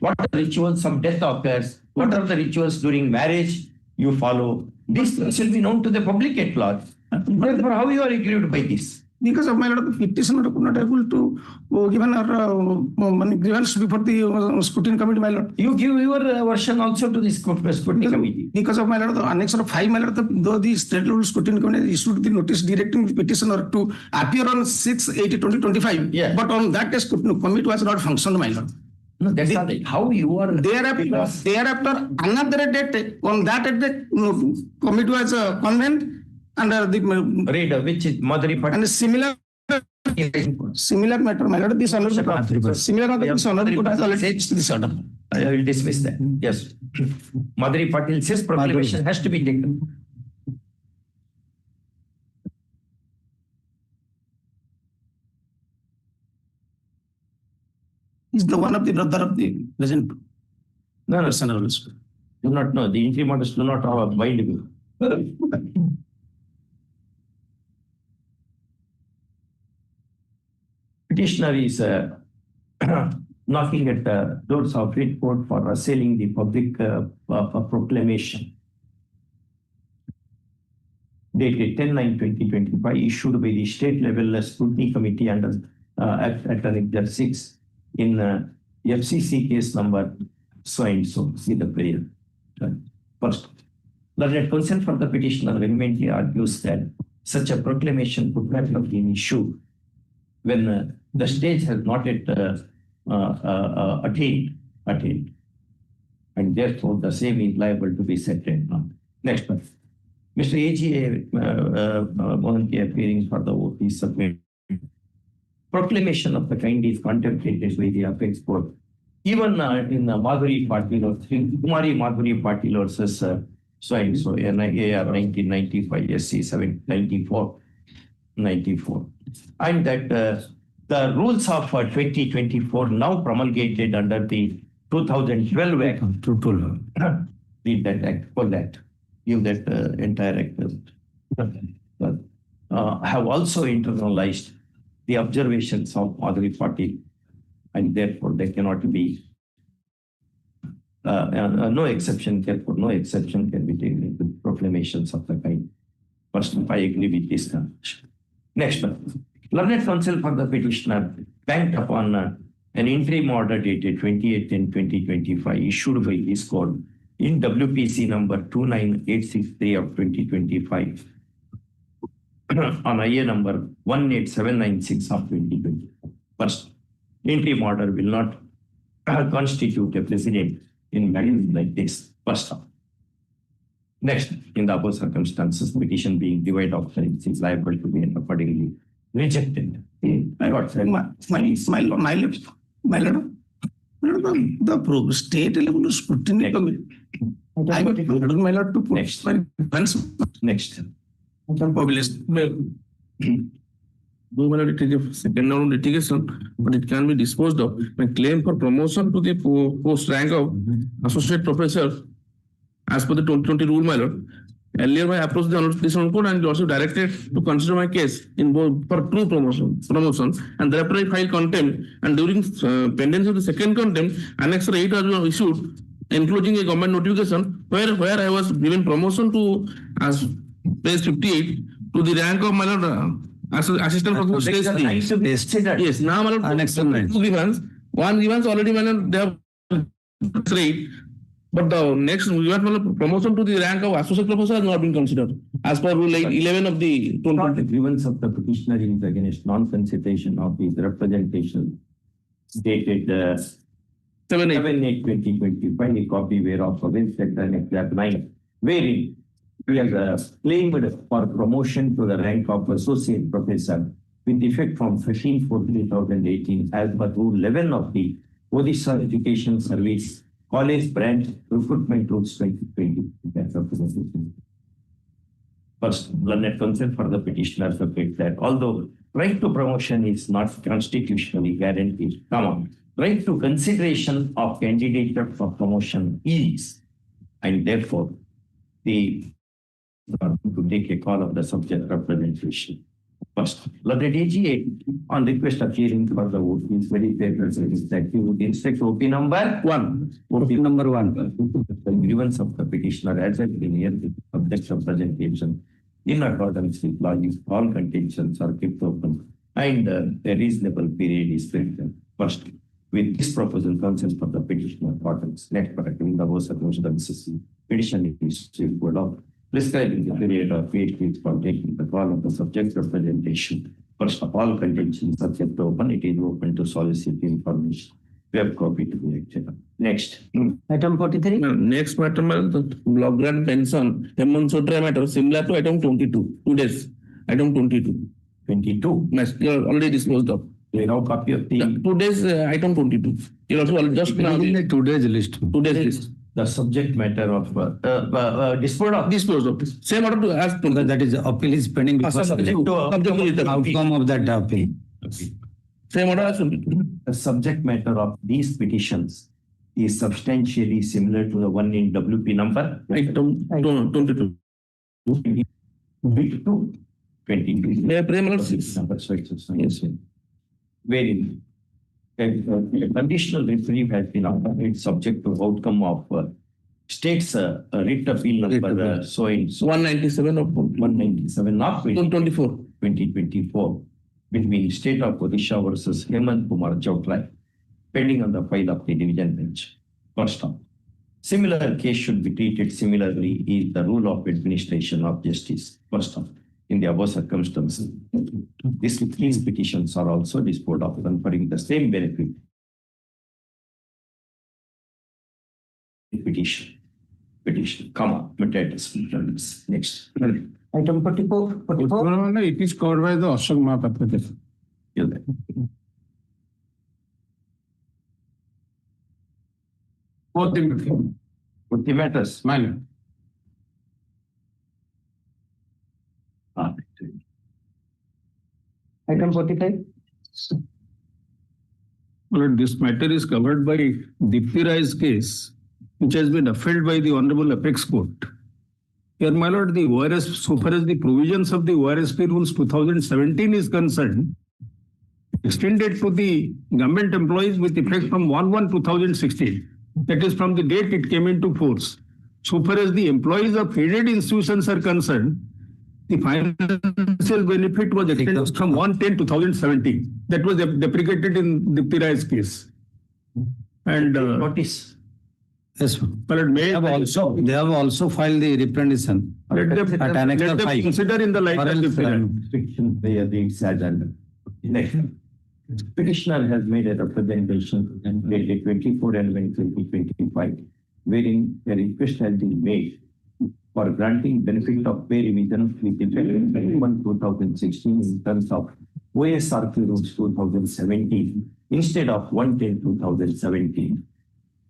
what are the rituals of death occurs, what are the rituals during marriage you follow. This will be known to the public at large. Therefore, how you are aggrieved by this? Because of my lord, the petitioner could not able to given our grievance before the scrutiny committee, my lord. You give your version also to the scrutiny committee. Because of my lord, the Annex 5, my lord, though the State Level Scrutiny Committee issued the notice directing the petitioner to appear on 6/8/2025. Yeah. But on that day, scrutiny committee was not functioned, my lord. No, that's not it. How you are Thereafter, another date on that day, committee was convened under the read which is Madhuri Patil. and similar matter, my lord. This honorable similar matter, this honorable court has already said this order. I will dismiss that. Yes. Madhuri Patil says proclamation has to be taken. Is the one of the brother of the present. No, no. Person also. Do not know. The entry models do not have a mind view. Petitioner is knocking at the doors of High Court for assailing the public proclamation dated 10/9/2025 issued by the State Level Scrutiny Committee under at Annexure 6 in FCC case number so and so. See the prayer. First, learned counsel for the petitioner vehemently argues that such a proclamation could not have been issued when the stage has not yet attained, and therefore the same is liable to be set right now. Next one. Mr. AGA Mohanty appearing for the vote is submitted. Proclamation of the kind is contemplated by the Apex Court. Even in Madhuri Patil or Kumari Madhuri Patil versus so and so, AR 1995, SC 794, and that the rules of 2024 now promulgated under the 2012 Act, read that act, for that, give that entire act, have also internalized the observations of Madhuri Patil, and therefore they cannot be no exception. Therefore, no exception can be taken to proclamations of the kind. First, I agree with this. Next one. Learned counsel for the petitioner banked upon an interim order dated 28/10/2025 issued by this court in WPC number 29863 of 2025 on IA number 18796 of 2020. First, interim order will not constitute a precedent in matters like this. First off. Next, in the above circumstances, petition being devoid of offense is liable to be accordingly rejected. My lord, the state level scrutiny committee. I got my lord to put next. Next. Though it is a second round litigation, but it can be disposed of. My claim for promotion to the post rank of associate professor, as per the 2020 rule, my lord. Earlier, I approached the honorable court and also directed to consider my case in both for two promotions, and thereafter I filed contempt. And during pendency of the second contempt, Annex 8 was issued, including a government notification where I was given promotion to as page 58 to the rank of my lord. Assistant professor. Yes, now my lord, two grants. One grievance already they have rate, but the next promotion to the rank of associate professor has not been considered as per rule 11 of the The grievance of the petitioner is against non-consideration of his representation dated 7/8/2025, a copy whereof against Section Exhibit 9, wherein he has claimed for promotion to the rank of associate professor with effect from 15/4/2018 as per Rule 11 of the Odisha Education Service College Branch Recruitment Rules 2020. That's up to the petitioner. First, learned counsel for the petitioner submits that although right to promotion is not constitutionally guaranteed, right to consideration of candidate for promotion is, and therefore the to take a call of the subject representation. First, learned AGA on request of hearing for the vote is very favorable that he would instruct OP number 1. OP number 1. The grievance of the petitioner as a near the subject of presentation in accordance with law, all contentions are kept open and a reasonable period is taken. First, with this proposal, consent for the petitioner partners, next paragraph in the most circumstances, petition is put up, prescribing the period of 8 weeks for taking the call of the subject representation. First of all, contentions are kept open, it is open to solicit information. We have copy to be acted. Next. Item 43. Next matter, the block grant pension, Hemant Sotra matter, similar to item 22. 2 days. Item 22. 22. Yes, you are already disclosed of. You have copy of the 2 days, item 22. You also just now. The 2 days list. 2 days list. The subject matter of disposed of. Same order to as to that is appeal is pending because subject to outcome of that appeal. Okay. Same order as the subject matter of these petitions is substantially similar to the one in WP number item 22. 22. Wherein a conditional reprieve has been offered subject to outcome of state's writ appeal number so in 197 of 197 of 2024. 2024 between State of Odisha versus Hemant Kumar Chowdhury, pending on the file of the division bench. First off, similar case should be treated similarly is the rule of administration of justice. First off, in the above circumstances, these petitions are also disposed of, conferring the same benefit. Petition, next. Item 44. It is covered by the Ashok Mahapatra. Both the matters. Minor. Item 45. Well, this matter is covered by Dipti Rai's case, which has been upheld by the Honorable Apex Court. Here, my lord, the ORS, so far as the provisions of the ORSP rules 2017 is concerned, extended to the government employees with effect from 1/1/2016. That is from the date it came into force. So far as the employees of aided institutions are concerned, the financial benefit was extended from 1/10/2017. That was deprecated in Dipti Rai's case. And notice. Yes, but they have also filed the representation let them consider in the light of the Next, petitioner has made a representation dated 24/11/2025, wherein a request has been made for granting benefit of pay revision with effect from 1/2016 in terms of OSRP rules 2017 instead of 1/10/2017.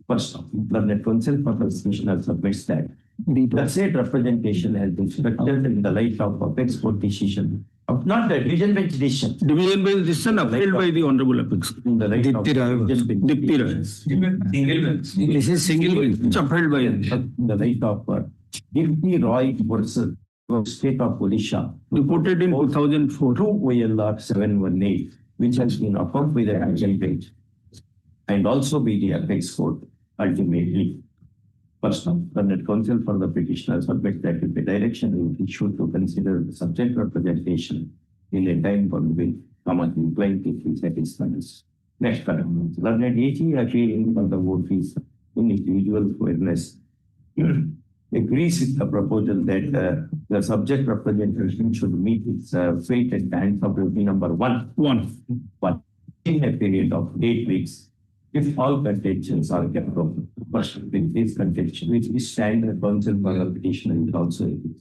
First, the counsel for the petitioner submits that the said representation has been structured in the light of Apex Court decision of not the division bench decision. Division bench decision upheld by the Honorable Apex. In the light of Dipti Rai. This is single bench. It's upheld by the light of Dipti Roy versus State of Odisha, reported in 2004 through OLR 718, which has been affirmed by the division bench and also by the Apex Court ultimately. First, the counsel for the petitioner submits that if the direction is issued to consider the subject representation in a time when inclined to satisfies. Next paragraph. Learned AG appearing on the vote is in its usual fairness agrees with the proposal that the subject representation should meet its fate at the hands of voting number one in a period of 8 weeks if all contentions are kept open. First, with this contention, which is standard counsel for the petitioner is also agreed.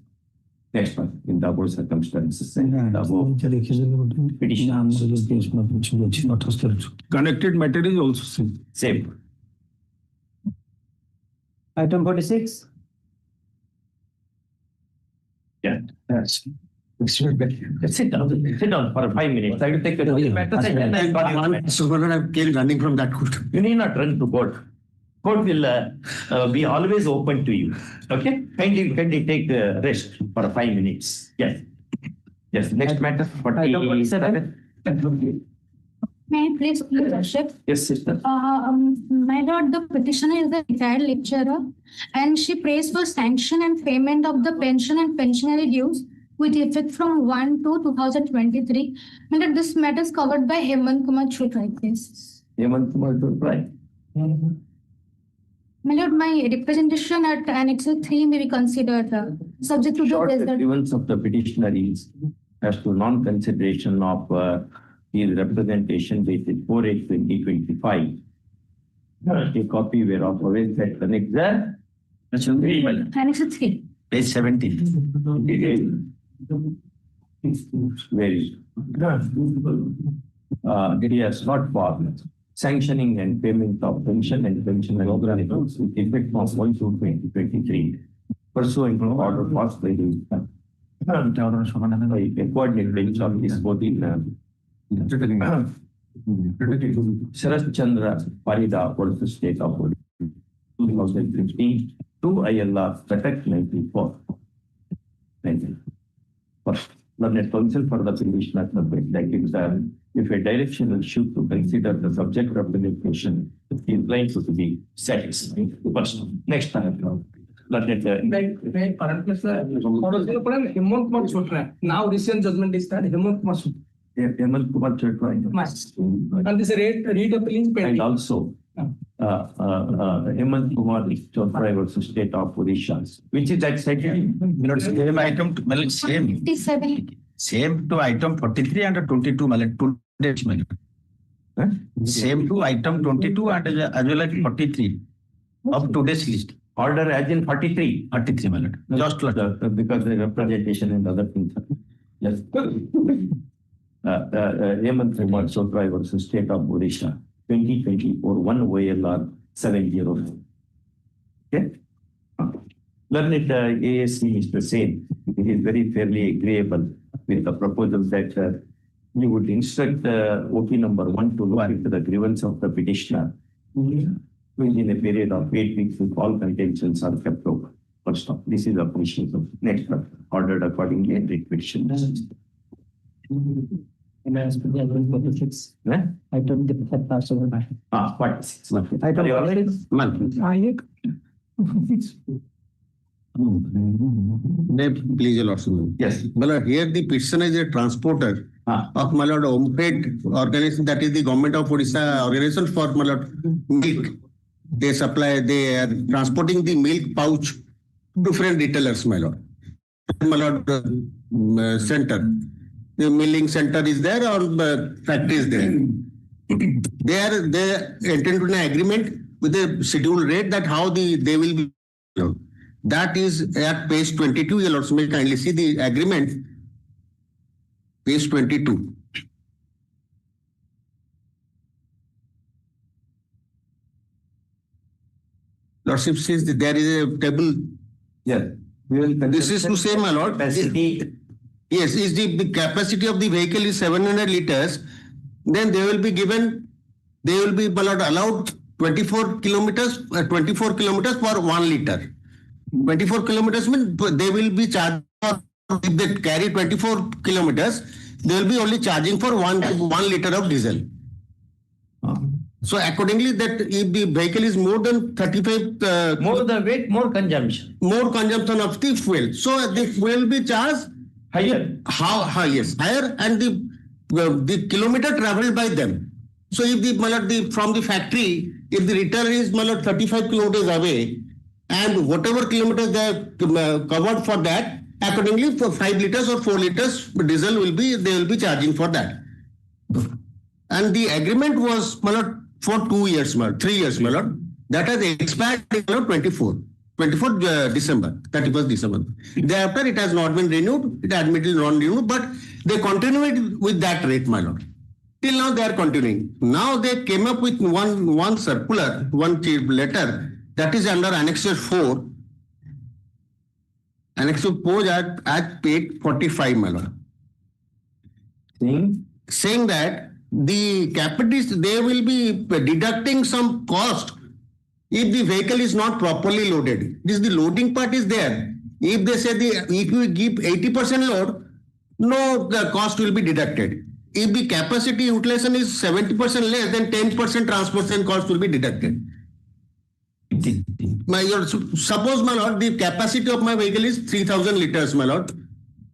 Next one, in the above circumstances, and the above petition. Connected matter is also same. Same. Item 46. Yeah, that's. Sit down for 5 minutes. I will take a I came running from that court. You need not run to court. Court will be always open to you. Okay? Kindly take rest for 5 minutes. Yes. Yes. Next matter. 47. May I please plead worship? Yes, sister. My lord, the petitioner is a retired lecturer and she prays for sanction and payment of the pension and pensionary dues with effect from 1/2/2023. My lord, this matter is covered by Hemant Kumar Chhotrai case. Hemant Kumar Chhotrai. My lord, my representation at Annex 3 may be considered subject to Short the grievance of the petitioner is as to non-consideration of his representation dated 4/8/2025. A copy whereof always that connects there. Annex 3. Page 17. Very. He has not for sanctioning and payment of pension and pensionary benefits with effect from 1/2/2023. Pursuant to order passed by the coordinate bench of this body. Sharat Chandra Parida versus State of Odisha, 2015, 2 ILR Protect 94. First, learned counsel for the petitioner that if a direction is issued to consider the subject representation is inclined to be satisfied. First, next paragraph. Learned now recent judgment is that Hemant Kumar Chhotrai. Hemant Kumar Chhotrai. And this read of pending. And also Hemant Kumar Chhotrai versus State of Odisha, which is that second. Same item, same to item 43 and 22, today's same to item 22 and as well as 43 of today's list. Order as in 43. 43, just because the representation and other things. Yes. Hemant Kumar Chhotrai versus State of Odisha, 2024, 1 OLR 704. Okay. Learned ASC Mr. Sen, it is very fairly agreeable with the proposal that you would instruct OP number 1 to look into the grievance of the petitioner within a period of 8 weeks if all contentions are kept over. First off, this is the position of next one, ordered accordingly and requisition. Item 46. Item the passed over by. 46. Item 46. Please, your lordship. Yes. Well, here the petitioner is a transporter of my lord Homefed organization, that is the government of Odisha organization for my lord milk. They supply, they are transporting the milk pouch to different retailers, my lord. My lord center. The milling center is there or factory is there. They enter into an agreement with a scheduled rate that how they will be. That is at page 22. You'll also may kindly see the agreement. Page 22. Lordship says that there is a table. Yeah. This is to say, my lord. Yes, is the capacity of the vehicle is 700 liters. Then they will be given, they will be allowed 24 kilometers for 1 liter. 24 kilometers means they will be charged for, if they carry 24 kilometers, they will be only charging for 1 liter of diesel. So accordingly, that if the vehicle is more than 35, more the weight, more consumption. More consumption of the fuel. So the fuel will be charged higher. Yes, higher, and the kilometer traveled by them. So if from the factory, if the retailer is 35 kilometers away, and whatever kilometers they have covered for that, accordingly for 5 liters or 4 liters diesel they will be charging for that. And the agreement was for 2 years, 3 years, that has expired 24 December, 31st December. Thereafter, it has not been renewed. It admittedly not renewed, but they continued with that rate, my lord. Till now, they are continuing. Now they came up with one circular, one letter that is under Annexure 4. Annexure 4 at page 45, my lord. Saying that the capitalists, they will be deducting some cost if the vehicle is not properly loaded. This the loading part is there. If they say if you give 80% load, no, the cost will be deducted. If the capacity utilization is 70% less, then 10% transportation cost will be deducted. Suppose, my lord, the capacity of my vehicle is 3000 liters, my lord,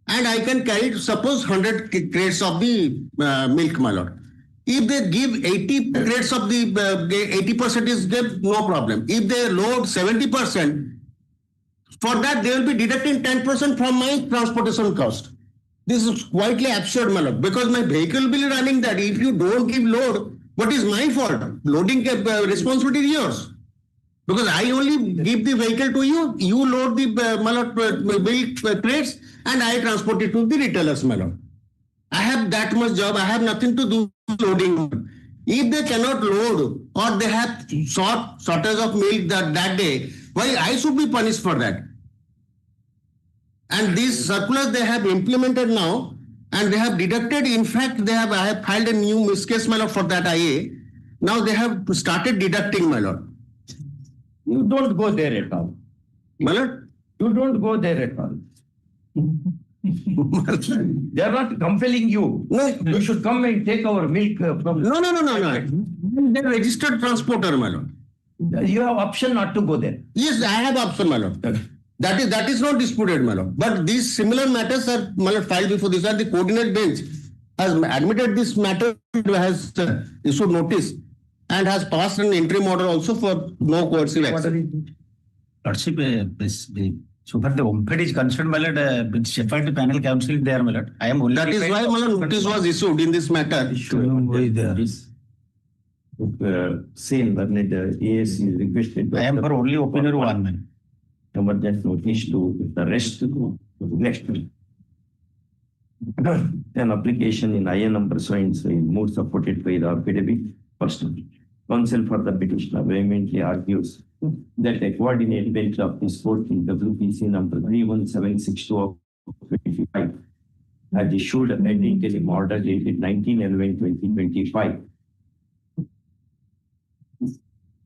and I can carry, suppose, 100 crates of the milk, my lord. If they give 80 crates of the 80% is there, no problem. If they load 70%, for that they will be deducting 10% from my transportation cost. This is quietly absurd, my lord, because my vehicle will be running that. If you don't give load, what is my fault? Loading responsibility is yours. Because I only give the vehicle to you, you load the milk crates, and I transport it to the retailers, my lord. I have that much job. I have nothing to do with loading. If they cannot load or they have shortage of milk that day, why I should be punished for that? And these circulars they have implemented now, and they have deducted. In fact, I have filed a new miscase, my lord, for that IA. Now they have started deducting, my lord. You don't go there at all. My lord? You don't go there at all. They are not compelling you. No, you should come and take our milk from. No. They are registered transporter, my lord. You have option not to go there. Yes, I have option, my lord. That is not disputed, my lord. But these similar matters are, my lord, filed before this. The coordinate bench has admitted this matter, has issued notice, and has passed an interim order also for no coercive action. Lordship, so far the OMPED is concerned, my lord, Shepherd panel council is there, my lord. I am only. That is why, my lord, notice was issued in this matter. Same, but the AS is requested. I am for only opinion one, man. Emergent notice to the rest to go next week. An application in IN number so and so is more supported by the affidavit. First, counsel for the petitioner vehemently argues that a coordinate bench of this court in WPC number 31762 of 25 has issued an interim order dated 19/11/2025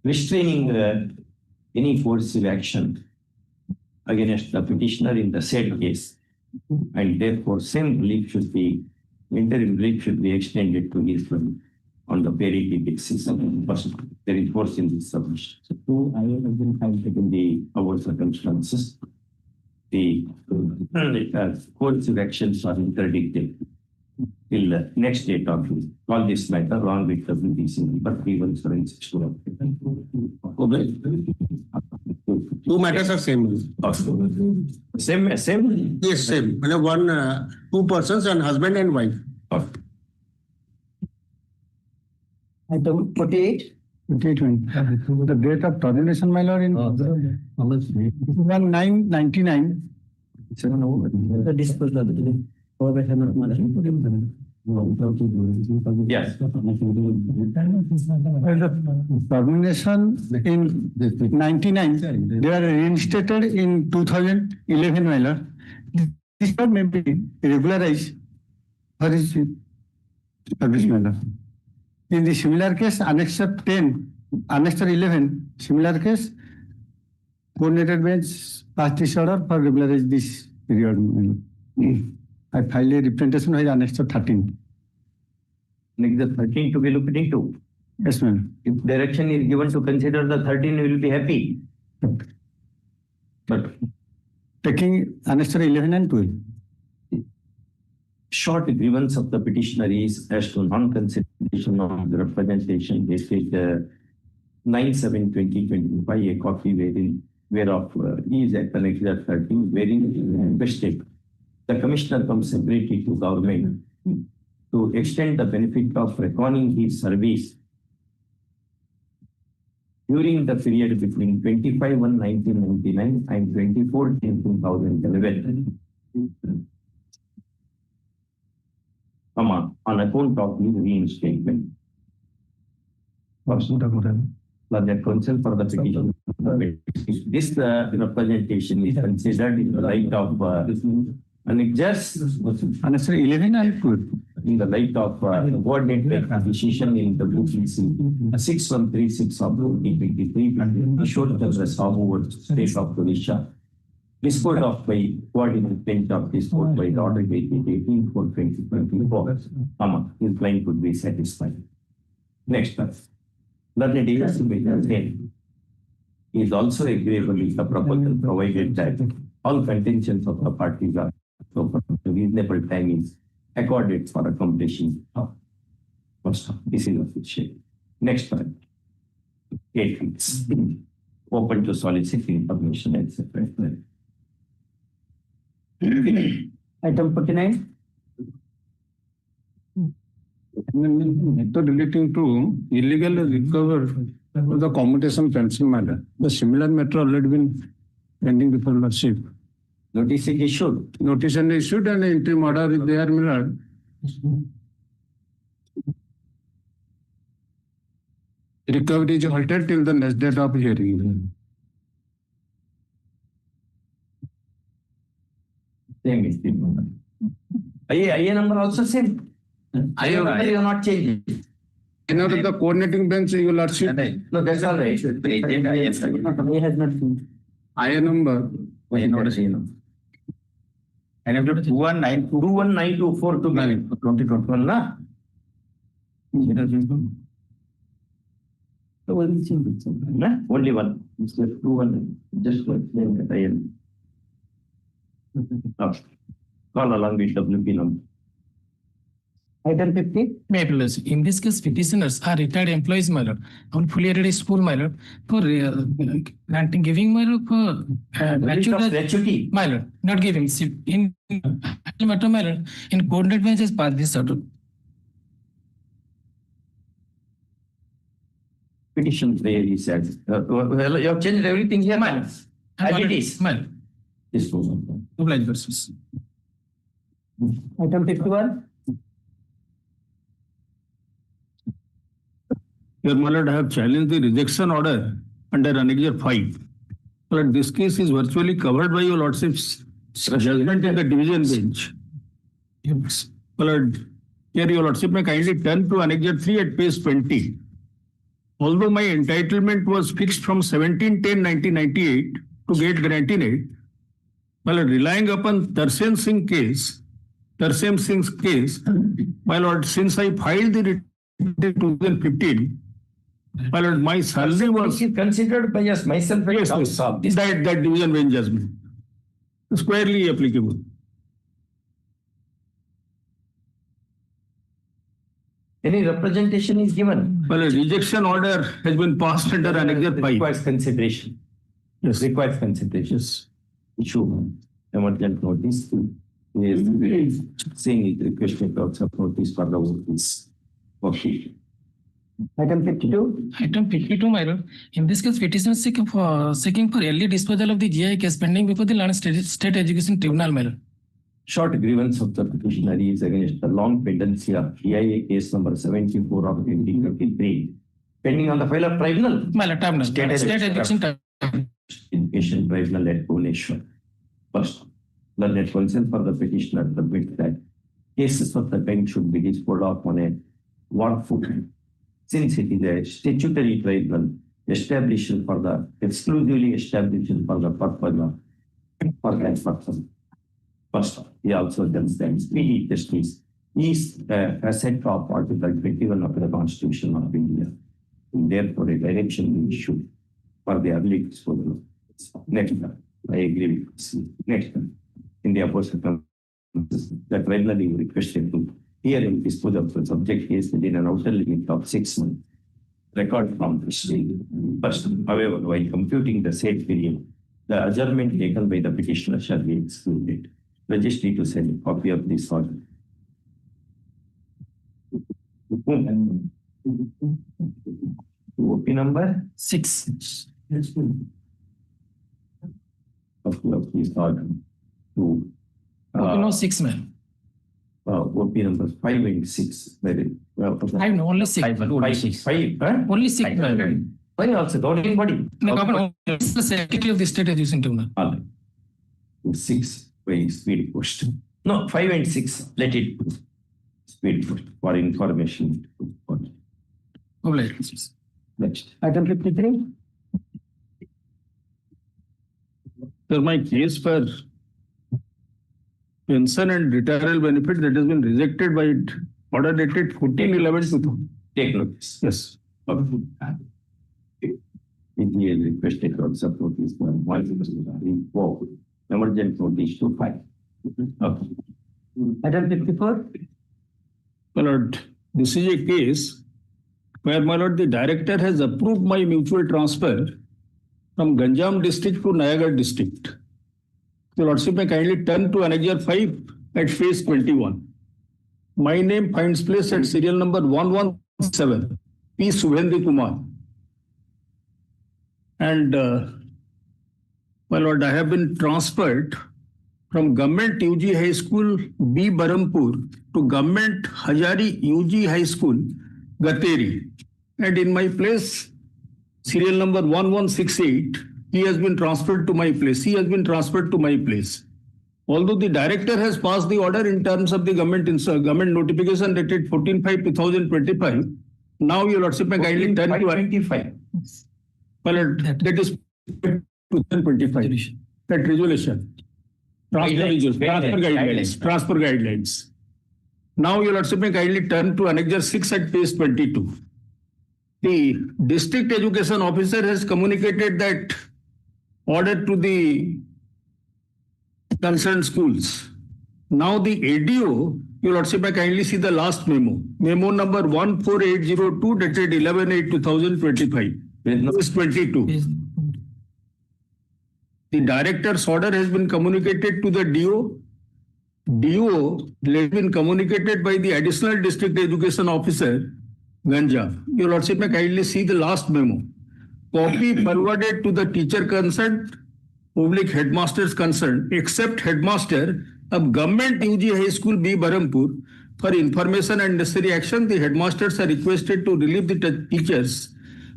restraining any forcible action against the petitioner in the said case, and therefore same relief should be, interim relief should be extended to his on the parity basis. There is force in this submission. So two, I have been taken the our circumstances. The court's actions are interdicted till the next date of all this matter along with WPC number 31762. Two matters are same. Same? Yes, same. Two persons, and husband and wife. Item 48. The date of termination, my lord, in 1999. The disposal. Yes. The termination in 99, they are reinstated in 2011, my lord. This may be regularized for his service, my lord. In the similar case, Annexure 10, Annexure 11, similar case, coordinated bench passed this order for regularize this period, my lord. I filed a representation with Annexure 13. Make the 13 to be looked into. Yes, ma'am. If direction is given to consider the 13, we will be happy. But taking Annexure 11 and 12. short grievance of the petitioner is as to non-consideration of the representation dated 9/7/2025, a copy whereof he is at Annexure 13, wherein invested the commissioner comes separately to government to extend the benefit of reckoning his service during the period between 25/1/1999 and 24/10/2011, on account of his reinstatement. The counsel for the petition. This representation is considered in the light of annexures 11 and 12. In the light of coordinated decision in the BC 6136 of 2023, issued the Sabu State of Orissa, disposed of by coordinated bench of this court by the order dated 18/4/2024. His claim could be satisfied. Next one. Learned is also agreeable with the proposal, provided that all contentions of the parties are so reasonable time is accorded for accomplishing of this is official. Next one. 8 weeks. Open to solicit information, etc. Item 49. Method relating to illegal recovery of the commutation fencing matter. The similar matter already been pending before Lordship. Notice is issued. Notice is issued and interim order is there, Millard. Recovery is halted till the next date of hearing. Same is the number. IA number also same. IA number you are not changing. In order the coordinating bench, you will see. No, that's all right. A has not been. IA number. I notice IA number. And after 21924 to 2021, na? Only one. It's just 21. Just to explain that I am. Call along with WP number. Item 50. May please. In this case, petitioners are retired employees, my lord. On fully rated school, my lord, for granting, giving, my lord, for gratuity, my lord, not giving. In matter, my lord, in coordinate benches, pass this order. Petition there he said. You have changed everything here, man. As it is. Man. This goes on. Oblige versus. Item 51. Your Lord, I have challenged the rejection order under Annexure 5. But this case is virtually covered by your Lordship's judgment in the division bench. Yes. Lord, here your Lordship may kindly turn to Annexure 3 at page 20. Although my entitlement was fixed from 17/10/1998 to get granting it, well, relying upon Tarsem Singh's case, my lord, since I filed the return in 2015, my lord, my salary was considered by us, myself, yes, that division bench judgment squarely applicable. Any representation is given. Well, a rejection order has been passed under Annexure 5. Requires consideration. Yes. Requires consideration. Yes. Issue emergent notice is saying it requested also notice for the notice. Okay. Item 52. Item 52, my lord. In this case, petitioner seeking for early disposal of the GI case pending before the State Education Tribunal, my lord. Short grievance of the petitioner is against the long pendency of EIA case number 74 of 2023, pending on the file of tribunal. My lord, tribunal. State Education Education Tribunal at Bhubaneswar. First, learned counsel for the petitioner submit that cases of the kind should be disposed of on a warrant footing, since it is a statutory tribunal established for the exclusively established for the purpose of for that purpose. First, he also understands speedy justice is a set of Article 21 of the Constitution of India. And therefore, a direction is issued for the early disposal. Next one, I agree with you. Next one, in the opposite that finally requested to hear and dispose of the subject case within an outer limit of 6 months. Record from the state. First, however, while computing the said period, the adjournment taken by the petitioner shall be excluded. Registry to send a copy of this order. OP number 6. Copy of this order to No, 6, ma'am. OP number 5 and 6. Very well. 5, no, only 6. Only 6. Only 6, ma'am. Why also? Don't anybody. No, it's the secretary of the state is using to, ma'am. 6 by speed post. No, 5 and 6. Let it speed post for information. Next. Item 53. Sir, my case for pension and retirement benefit that has been rejected by order dated 14/11/2000. Take notice. Yes. He has requested to support this one. Emergent notice to file. Okay. Item 54. My lord, this is a case where, my lord, the director has approved my mutual transfer from Ganjam district to Nayagarh district. The lordship may kindly turn to Annexure 5 at phase 21. My name finds place at serial number 117, P. Subhendu Kumar. And, my lord, I have been transferred from Government UG High School, B. Barampur, to Government Hazari UG High School, Gateri. And in my place, serial number 1168, he has been transferred to my place. He has been transferred to my place. Although the director has passed the order in terms of the government notification dated 14/5/2025, now your lordship may kindly turn to 25. Well, that is 2025. That resolution. Transfer guidelines. Now your lordship may kindly turn to Annexure 6 at page 22. The district education officer has communicated that order to the concerned schools. Now the ADO, your lordship may kindly see the last memo. Memo number 14802 dated 11/8/2025. Page 22. The director's order has been communicated to the DO. DO has been communicated by the additional district education officer, Ganja. Your lordship may kindly see the last memo. Copy forwarded to the teacher concerned, public headmasters concerned, except headmaster of Government UG High School, B. Barampur. For information and necessary action, the headmasters are requested to relieve the teachers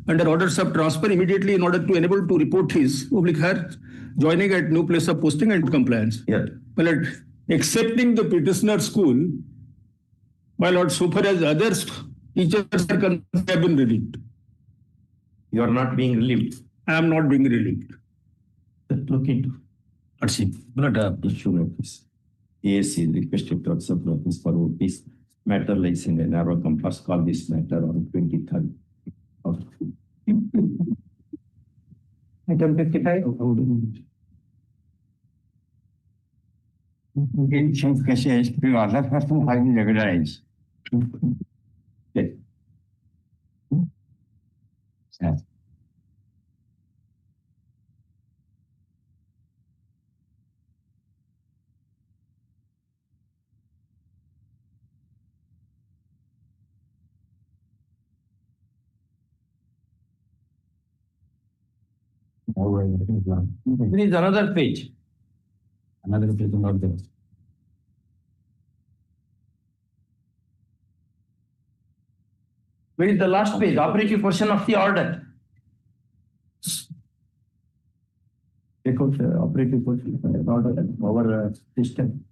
under orders of transfer immediately in order to enable to report his, public her, joining at new place of posting and compliance. Yeah. Well, accepting the petitioner school, my lord, so far as others teachers are concerned, have been relieved. You are not being relieved. I am not being relieved. Look into. Let's see. Issue notice. ASC is requested to accept notice for this matter lies in a narrow compass. Call this matter on 23rd of Item 55. In some cases, the other person highly regularized. Okay. Yes. There is another page. Another page not there. Where is the last page? Operative portion of the order. Take out the operative portion of the order over system.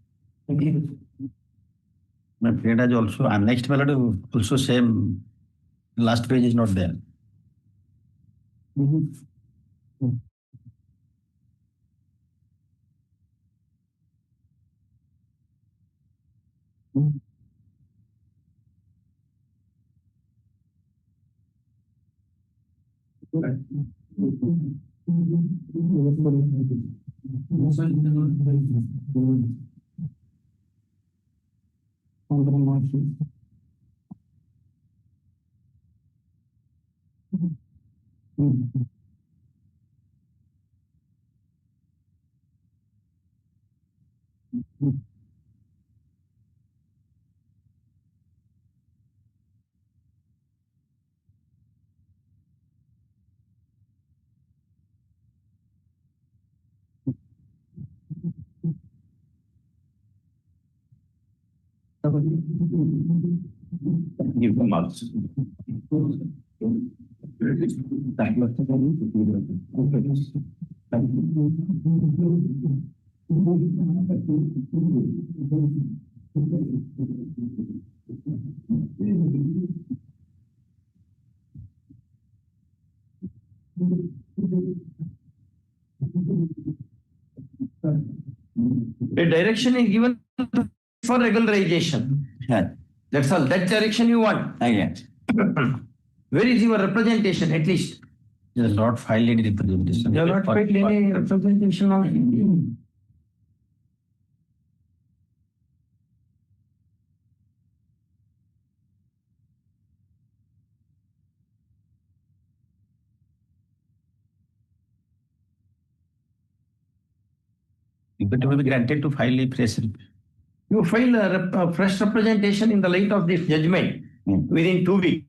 My friend has also annexed melody also same. Last page is not there. Give them marks. A direction is given for regularization. Yeah. That's all. That direction you want. Where is your representation at least? You have not filed any representation. You have not filed any representation on. But you will be granted to file a fresh. You file a fresh representation in the light of this judgment within 2 weeks.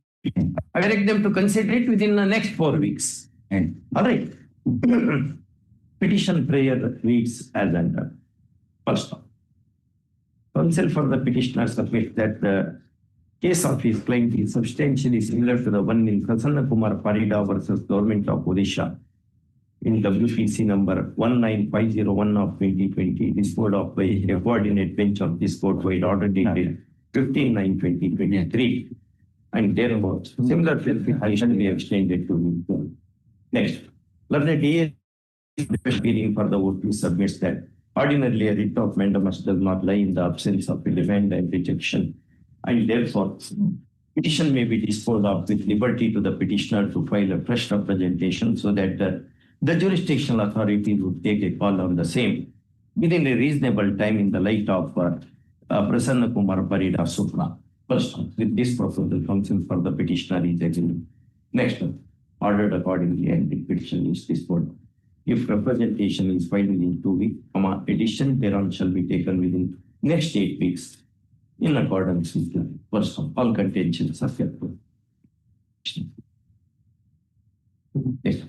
I direct them to consider it within the next 4 weeks. All right. Petition prayer reads as under. First, counsel for the petitioner submits that the case of his client is substantially similar to the one in Prasanna Kumar Parida versus Government of Odisha in WPC number 19501 of 2020, disposed of by a coordinate bench of this court by order dated 15/9/2023, and therefore similar clarification be extended to me. Next, learned DA hearing for the OP submits that ordinarily a writ of mandamus does not lie in the absence of a demand and rejection, and therefore petition may be disposed of with liberty to the petitioner to file a fresh representation so that the jurisdictional authority would take a call on the same within a reasonable time in the light of Prasanna Kumar Parida Supra. First, with this proposal, counsel for the petitioner is agreed. Next, ordered accordingly and the petition is disposed. If representation is filed within 2 weeks, addition thereon shall be taken within next 8 weeks in accordance with the first of all contentions are kept. Next.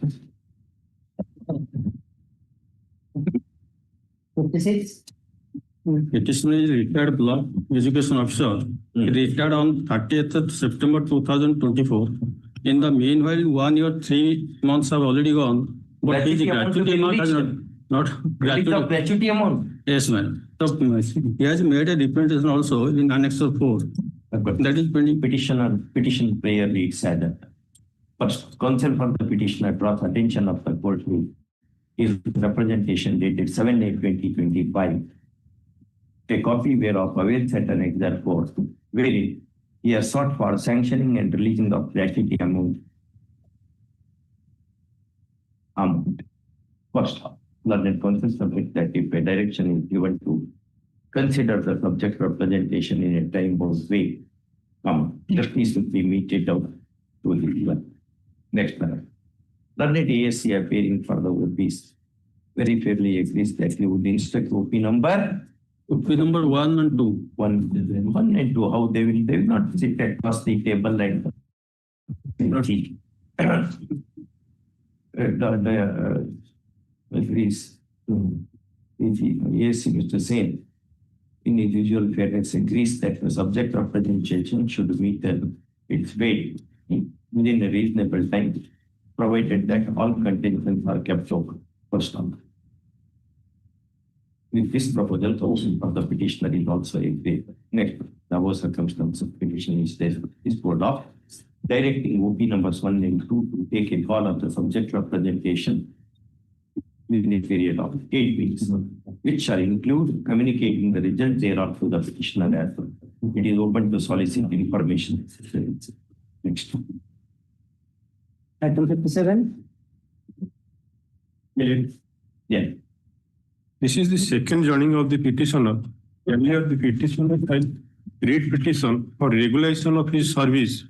56. Petitioner is retired block education officer. He retired on 30th September 2024. In the meanwhile, 1 year, 3 months have already gone. But his gratuity amount has not gratuity. Gratuity amount. Yes, ma'am. So, he has made a representation also in Annex 4. That is pending. Petition prayer reads as that. First, counsel for the petitioner draws attention of the court to his representation dated 7/8/2025. A copy whereof awaits at an exile court, wherein he has sought for sanctioning and releasing of gratuity amount. First, learned counsel submits that if a direction is given to consider the subject representation in a time-bound way, justice will be meted out to the given. Next paragraph. Learned ASC appearing for the OPs very fairly agrees that he would instruct OP number 1 and 2. 1 and 2. How they will not sit across the table and agrees. Yes, Mr. Sen, in his usual fairness, agrees that the subject representation should meet its weight within a reasonable time, provided that all contentions are kept open. First one. With this proposal, counsel for the petitioner is also agreed. Next, the above circumstance of petition is disposed of, directing OP numbers 1 and 2 to take a call of the subject representation within a period of 8 weeks, which shall include communicating the result thereof to the petitioner as well. It is open to solicit information. Next. Item 57. Yeah. This is the second joining of the petitioner. Earlier, the petitioner filed read petition for regulation of his service.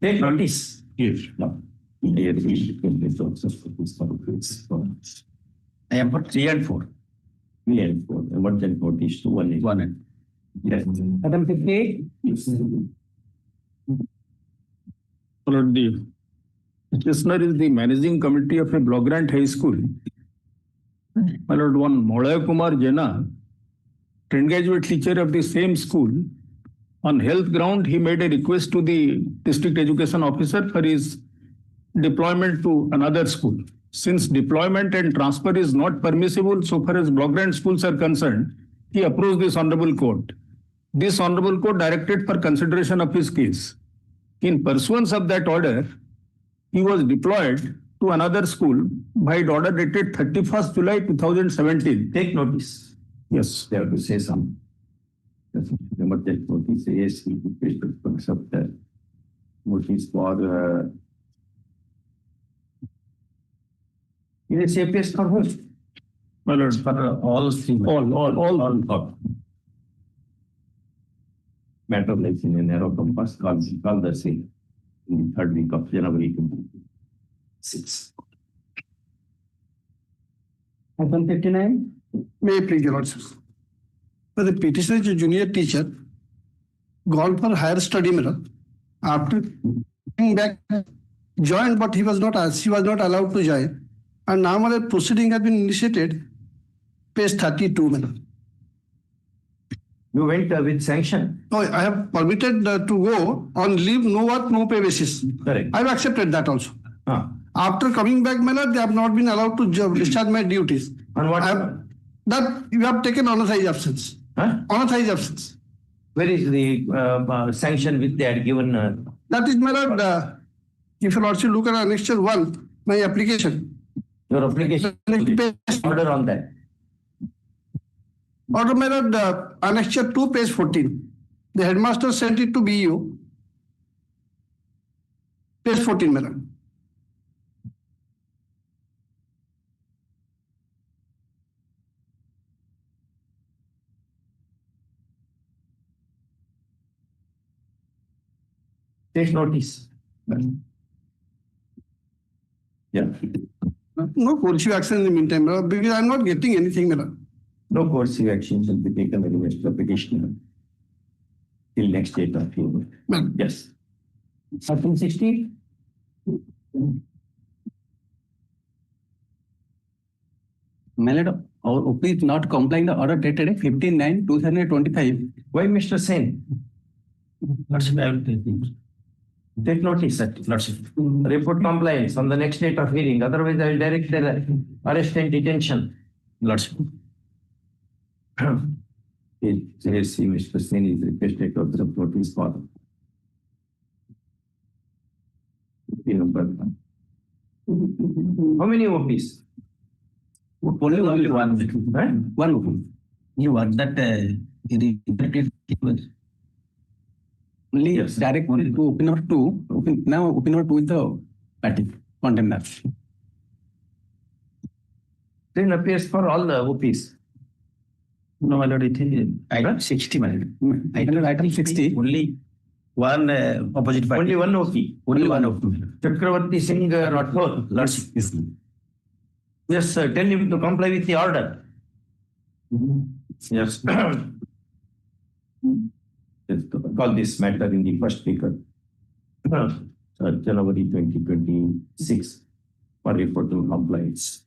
Take notice. Yes. No. I am for 3 and 4. 3 and 4. Emergent notice to 1 and 1. Yes. Item 58. Lord, the petitioner is the managing committee of a block grant high school. My Lord, one Molay Kumar Jena, trained graduate teacher of the same school, on health ground, he made a request to the district education officer for his deployment to another school. Since deployment and transfer is not permissible so far as block grant schools are concerned, he approached this Honorable Court. This Honorable Court directed for consideration of his case. In pursuance of that order, he was deployed to another school by order dated 31st July 2017. Take notice. Yes. They have to say something. Emergent notice, yes, he requested to accept the notice for is a CPS for who? My Lord, for all three. All. Matter lies in a narrow compass called the same in the 3rd week of January 2026. Item 59. May I please, Your Lordship? For the petitioner is a junior teacher, gone for higher study mirror. After coming back, joined, but she was not allowed to join. And now the proceeding has been initiated, page 32. Madam. You went with sanction? No, I have permitted to go on leave, no work, no pay basis. Correct. I have accepted that also. After coming back, they have not been allowed to discharge my duties. On what? That you have taken unauthorized absence. Unauthorized absence. Where is the sanction which they had given? That is, my Lord, if you also look at Annexure 1, my application. Your application. Order on that. Order, my Lord, Annexure 2, page 14. The headmaster sent it to BU. Page 14, my Lord. Take notice. Yeah. No coercive action in the meantime, because I am not getting anything, madam. No coercive action shall be taken against the petitioner till next date of hearing. Yes. Item 60. My Lord, our OP is not complying the order dated 15/9/2025. Why, Mr. Sen? Take notice, Lordship. Report compliance on the next date of hearing. Otherwise, I will direct the arrest and detention. Lordship. Yes, Mr. Sen is requested to observe notice for number. How many OPs? Only one. One OP. You are that only direct to OP number 2. Now OP number 2 is the patent condemner. Then appears for all the OPs. No, my Lord, it is item 60. Item 60. Only one opposite party. Only one OP. Only one OP. Chakravarti Singh Rathore, Lordship. Yes, tell him to comply with the order. Yes. Call this matter in the first speaker. January 2026 for reporting compliance.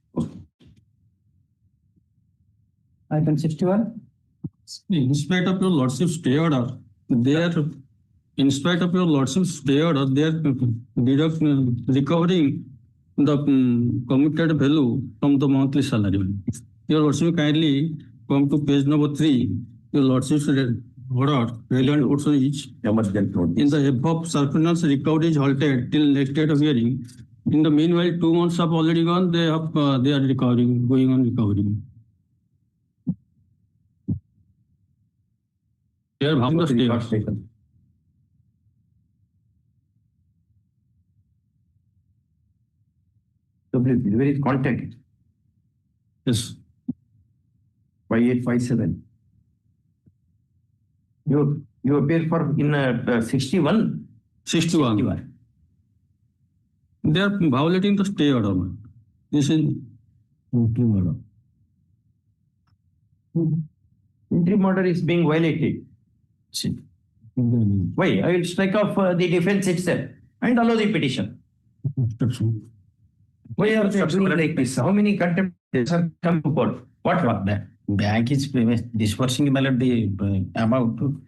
Item 61. In spite of your lordship's stay order, they are recovering the committed value from the monthly salary. Your lordship kindly come to page number 3. Your lordship's order relevant also each. In the above circumstance, recovery is halted till next date of hearing. In the meanwhile, 2 months have already gone. They are recovering, going on recovering. They are having the stay. Where is contact? Yes. 5857. You appear for in 61? 61. They are violating the stay order. This is interim order. Interim order is being violated. Why? I will strike off the defense itself and allow the petition. Why are they doing like this? How many contempt have come to court? What was that? Bank is disbursing the amount.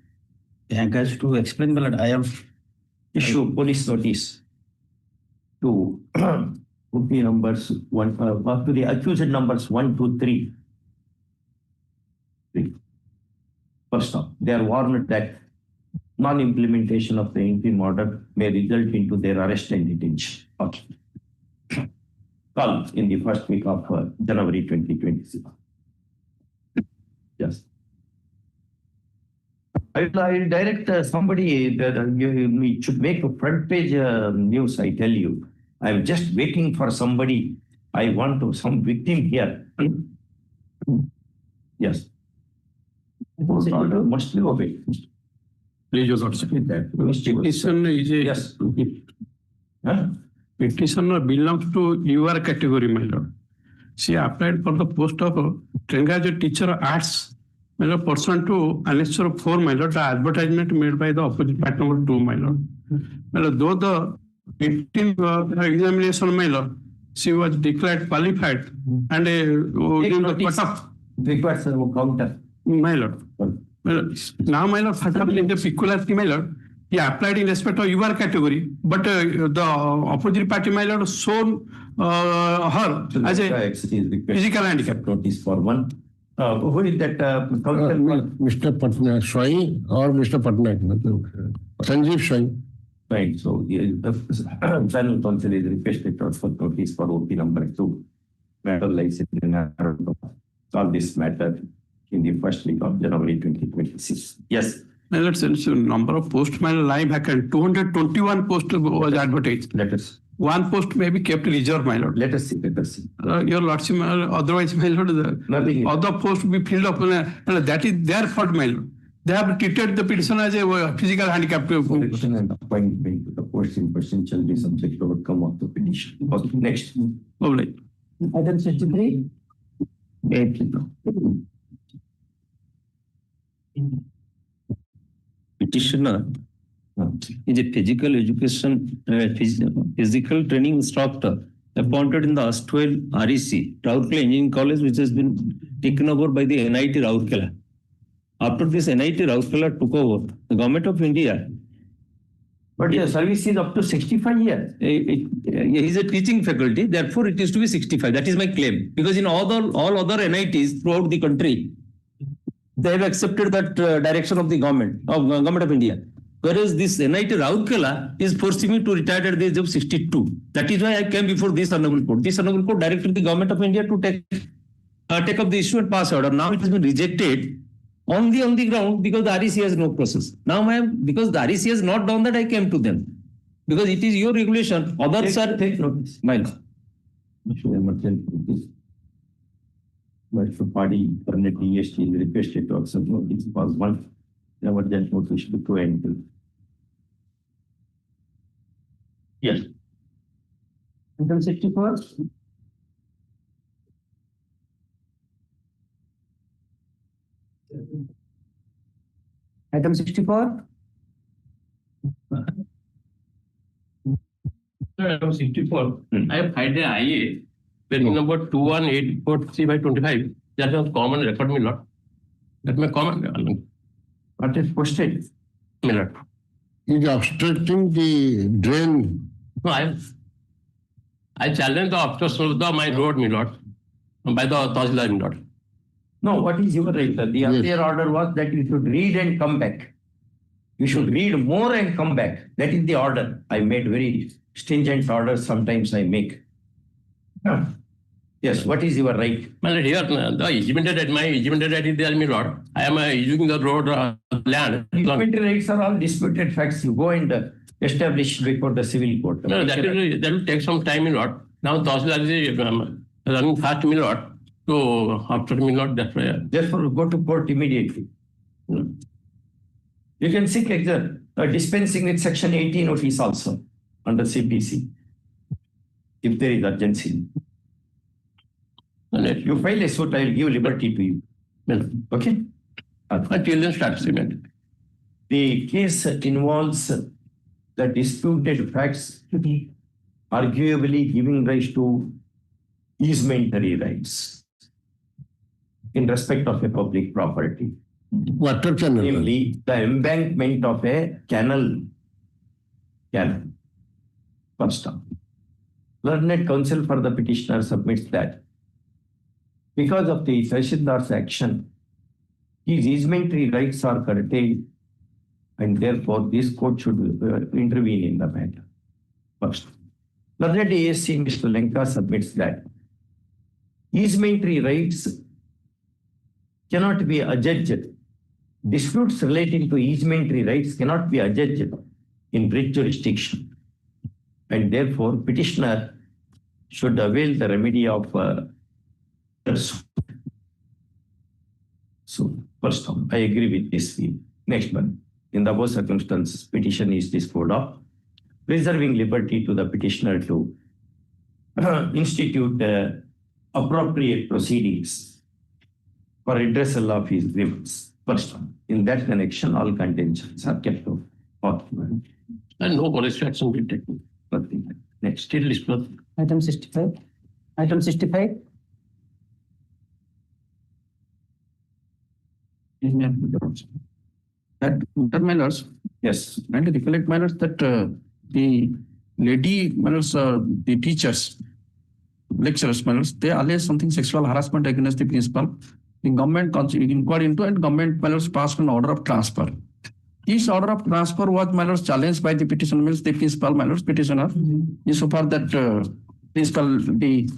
Bank has to explain. I have issue police notice to the numbers to the accused numbers 1, 2, 3. First off, they are warned that non-implementation of the interim order may result into their arrest and detention. Okay. Call in the first week of January 2026. Yes. I will direct somebody that you should make a front page news. I tell you, I'm just waiting for somebody. I want to some victim here. Yes. Must be obeyed. Please, Your Lordship. Petition is a yes. Petitioner belongs to your category, my lord. She applied for the post of training as a teacher of arts. My lord, pursuant to Annexure 4, my lord, the advertisement made by the opposite party number 2, my lord. My lord, though the 18th examination, my lord, she was declared qualified and the cut-off requires a counter. My lord. Now, my lord, for example, in the peculiarity, my lord, he applied in respect of your category, but the opposite party, my lord, shown her as a physical handicap. Notice for one. Who is that? Mr. Patnaik, Swai or Mr. Patnaik? Sanjeev Swai. Right. So the panel counsel is requested for notice for OP number 2. Matter license solve this matter in the first week of January 2026. Yes. My lord, since the number of posts my live vacant, 221 posts was advertised. Let us. One post may be kept reserved, my lord. Let us see. Let us see. Your lordship, otherwise, my lord, the other post will be filled up. That is their fault, my lord. They have treated the petitioner as a physical handicap. Selection and appointment to the post in question shall be subject to outcome of the petition. Okay, next. Lovely. Item 63. Petitioner is a physical education, physical training instructor appointed in the erstwhile REC, Rourkela Engineering College, which has been taken over by the NIT Rourkela. After this NIT Rourkela took over, the government of India. But the service is up to 65 years. He is a teaching faculty, therefore it is to be 65. That is my claim. Because in all other NITs throughout the country, they have accepted that direction of the government of India. Whereas this NIT Rourkela is forcing me to retire at the age of 62. That is why I came before this Hon'Ble Court. This Hon'Ble Court directed the government of India to take up the issue and pass order. Now it has been rejected on the ground because the REC has no process. Now because the REC has not done that, I came to them. Because it is your regulation. Others are take notice. Mine. But the party permit EST is requested to accept notice was one. Emergent notice to 2 and 2. Yes. Item 64. Item 64. Item 64. I have filed an IA, pending number 21843/25. That was common record, my lord. That may common. What is posted? My lord. Is obstructing the drain. No, I challenge the obstruction of my road, my lord, by the Tahsildar, my lord. No, what is your right? The earlier order was that you should read and come back. You should read more and come back. That is the order. I made very stringent orders. Sometimes I make. Yes, what is your right? My lord, here, the regimented right is there, my lord. I am using the road land. Documentary rights are all disputed facts. You go and establish before the civil court. No, that will take some time, my lord. Now Tahsildar is running fast, my lord. So after, my lord, that's why. Therefore, go to court immediately. You can seek dispensing with section 80 notice also under CPC if there is urgency. You file a suit, I will give liberty to you. Okay? The case involves the disputed facts arguably giving rise to easementary rights in respect of a public property. Water channel. Namely, the embankment of a canal. First up. Learned counsel for the petitioner submits that because of the Tahsildar's action, his easementary rights are curtailed, and therefore this court should intervene in the matter. First, learned ASC Mr. Lenka submits that easementary rights cannot be adjudged. Disputes relating to easementary rights cannot be adjudged in writ jurisdiction, and therefore petitioner should avail the remedy of so first I agree with this view. Next one, in the above circumstances, petition is disposed of, reserving liberty to the petitioner to institute appropriate proceedings for redressal of his grievance. First one, in that connection, all contentions are kept off. And no police action will be taken. Nothing. Next, still disclosed. Item 65. Item 65. That minors, yes, and recollect minors that the lady minors, the teachers, lecturers minors, they allege something sexual harassment against the principal. The government inquired into and government minors passed an order of transfer. This order of transfer was minors challenged by the petitioner, means the principal minors petitioner, insofar that principal the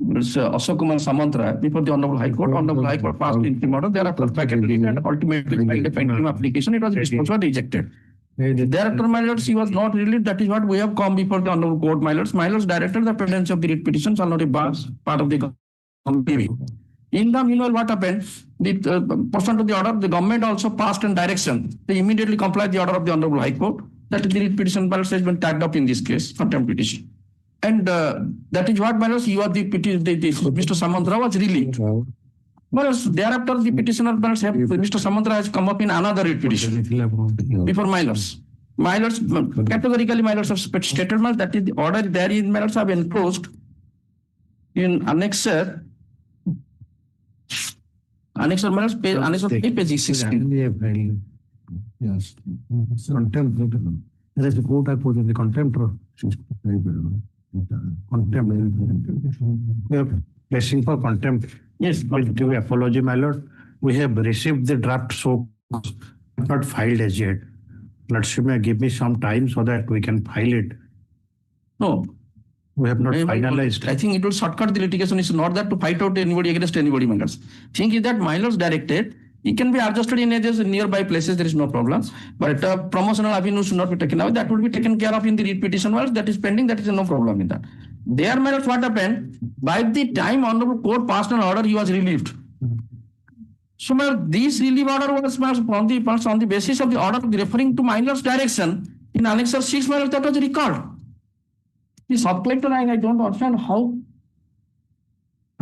Ashok Kumar Samantra before the Hon'Ble High Court. Hon'Ble High Court passed interim order. Thereafter vacated and ultimately filed a interim application. It was rejected. Thereafter, my lords, he was not relieved. That is what we have come before the Honorable Court, my lords. My lords directed the pendants of the writ petition shall not be part of the government. In the meanwhile, what happened? The pursuant to the order, the government also passed a direction. They immediately complied the order of the Honorable High Court that the writ petition by has been tagged up in this case, contempt petition. And that is what, my lords, you are the Mr. Samantra was relieved. But thereafter, the petitioner, Mr. Samantra has come up in another writ petition before my lords. My lords, categorically, my lords have stated that is the order therein, my lords have enclosed in annexer. Annexer, my lords, page 16. Yes. Contempt. There is a court I put in the contempt. We are placing for contempt. Yes, with due apology, my lord. We have received the draft, so not filed as yet. Lordship may give me some time so that we can file it. No, we have not finalized. I think it will shortcut the litigation. It's not that to fight out anybody against anybody, my lords. Thing is that my lords directed. It can be adjusted in areas nearby places, there is no problem. But promotional avenues should not be taken away. That would be taken care of in the writ petition while that is pending. That is no problem in that. There, my lords, what happened? By the time Honorable Court passed an order, he was relieved. So, my lord, this relief order was on the basis of the order referring to my lord's direction in Annexer 6, my lord, that was recalled. The sub-collector, I don't understand how.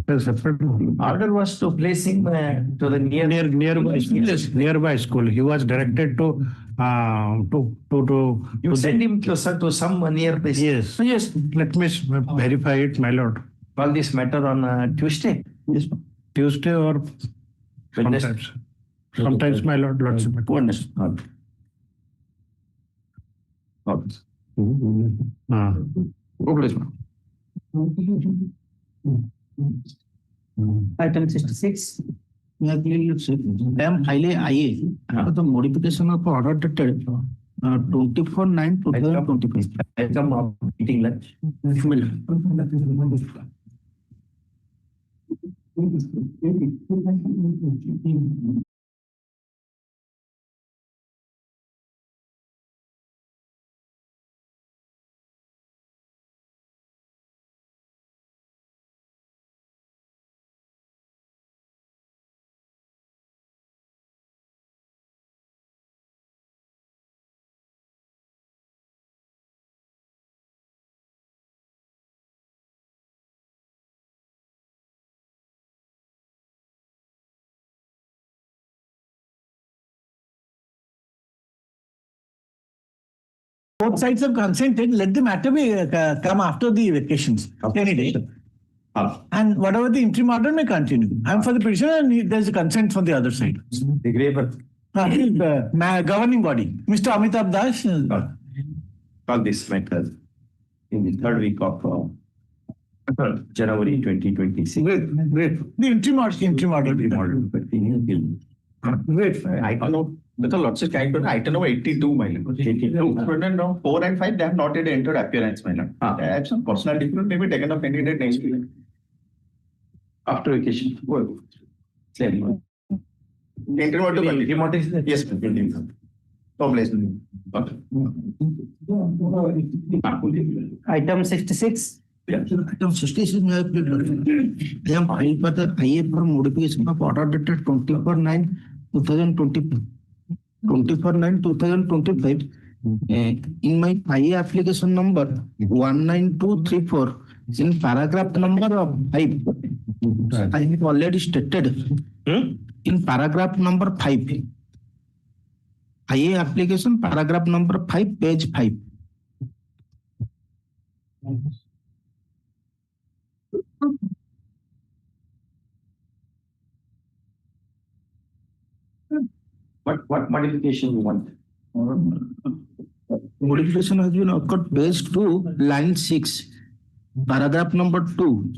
Order was to place him to the nearby school. He was directed to you send him to some nearby. Yes. Yes. Let me verify it, my lord. Call this matter on Tuesday. Yes. Tuesday or sometimes, my lord. Wednesday. Item 66. I am highly IA. The modification of order dated 24/9/2025. I come up eating lunch. both sides have consented, let the matter be come after the vacations, any day. And whatever the interim order may continue. I'm for the petition and there's a consent from the other side. Agreeable. Governing body, Mr. Amitabh Das. Call this matter in the third week of January 2026. Great. The interim order. Great. I don't know. Because lots of kind of item number 82, my lord. 82. 4 and 5, they have not yet entered appearance, my lord. I have some personal difference, maybe taken up any date next week. After vacation. Same. Yes, no place. Item 66. Item 66, I am filed for the IA for modification of order dated 24/9/2025. 24/9/2025. In my IA application number 19234, in paragraph number of 5, I have already stated in paragraph number 5. IA application paragraph number 5, page 5. What modification you want? Modification has been occurred page 2, line 6, paragraph number 2.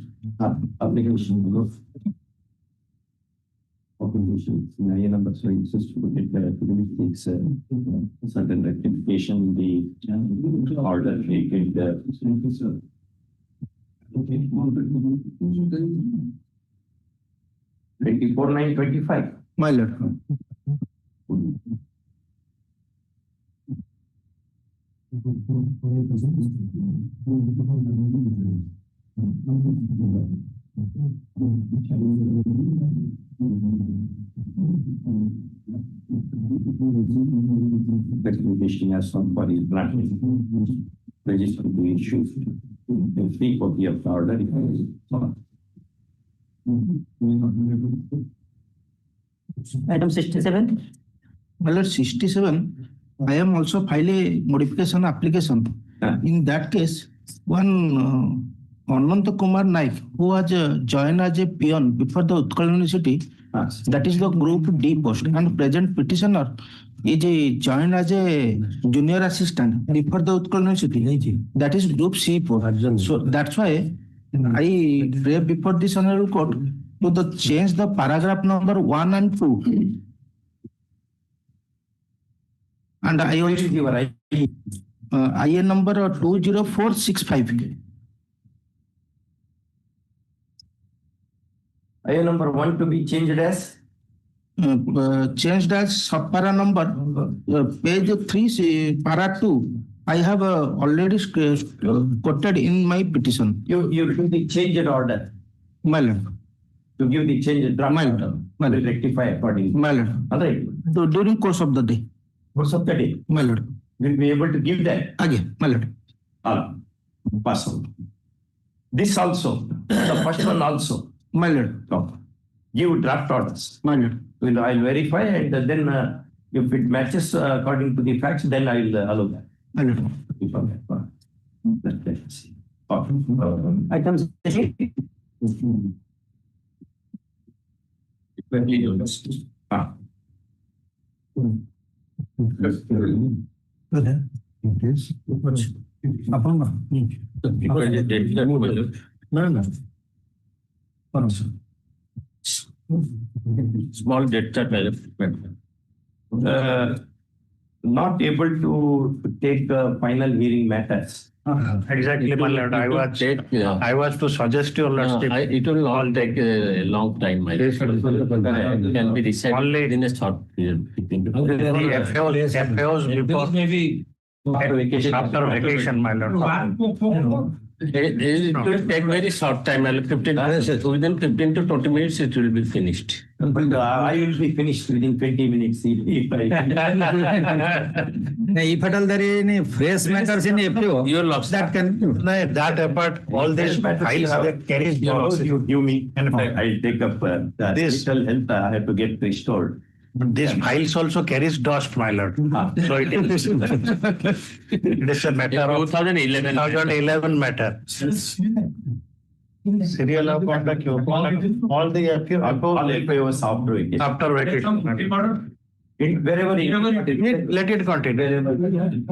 Application. IA number, so it's just to get certain rectification, the order, the 24/9/25. My lord. Rectification as somebody is granted, register to issue a free copy of the order. Item 67. My lord, 67, I am also file a modification application. In that case, one Ananta Kumar Naik, who was joined as a peon before the Utkal University, that is the group D post, and present petitioner is joined as a junior assistant before the Utkal University, that is group C post. So that's why I pray before this honorable court to change the paragraph number 1 and 2. And I also IA number 20465. IA number 1 to be changed as? Changed as subpara number, page 3, para 2. I have already quoted in my petition. You do the changed order. My lord. To give the changed draft order. My lord. Rectify accordingly. My lord. All right. During course of the day. Course of the day. My lord. Will be able to give that. Again, my lord. Pass on. This also, the first one also. My lord. Give draft orders. My lord. I'll verify, and then if it matches according to the facts, then I'll allow that. My lord. Let's see. Item 60. Small data development. Not able to take final hearing matters. Exactly, my lord. I was to suggest your lordship. It will all take a long time, my lord. Can be decided Only in a short period. FAOs before maybe after vacation, my lord. It will take very short time, 15 minutes. Within 15 to 20 minutes, it will be finished. But I will be finished within 20 minutes. If there is fresh matters in FAO, that can that effort, all these files that carries you me, and I'll take up the digital health. I have to get restored. These files also carries dust, my lord. So it is, it is a matter of 2011 matter. Serial of conduct, all the was after it. after vacation. Wherever Let it continue.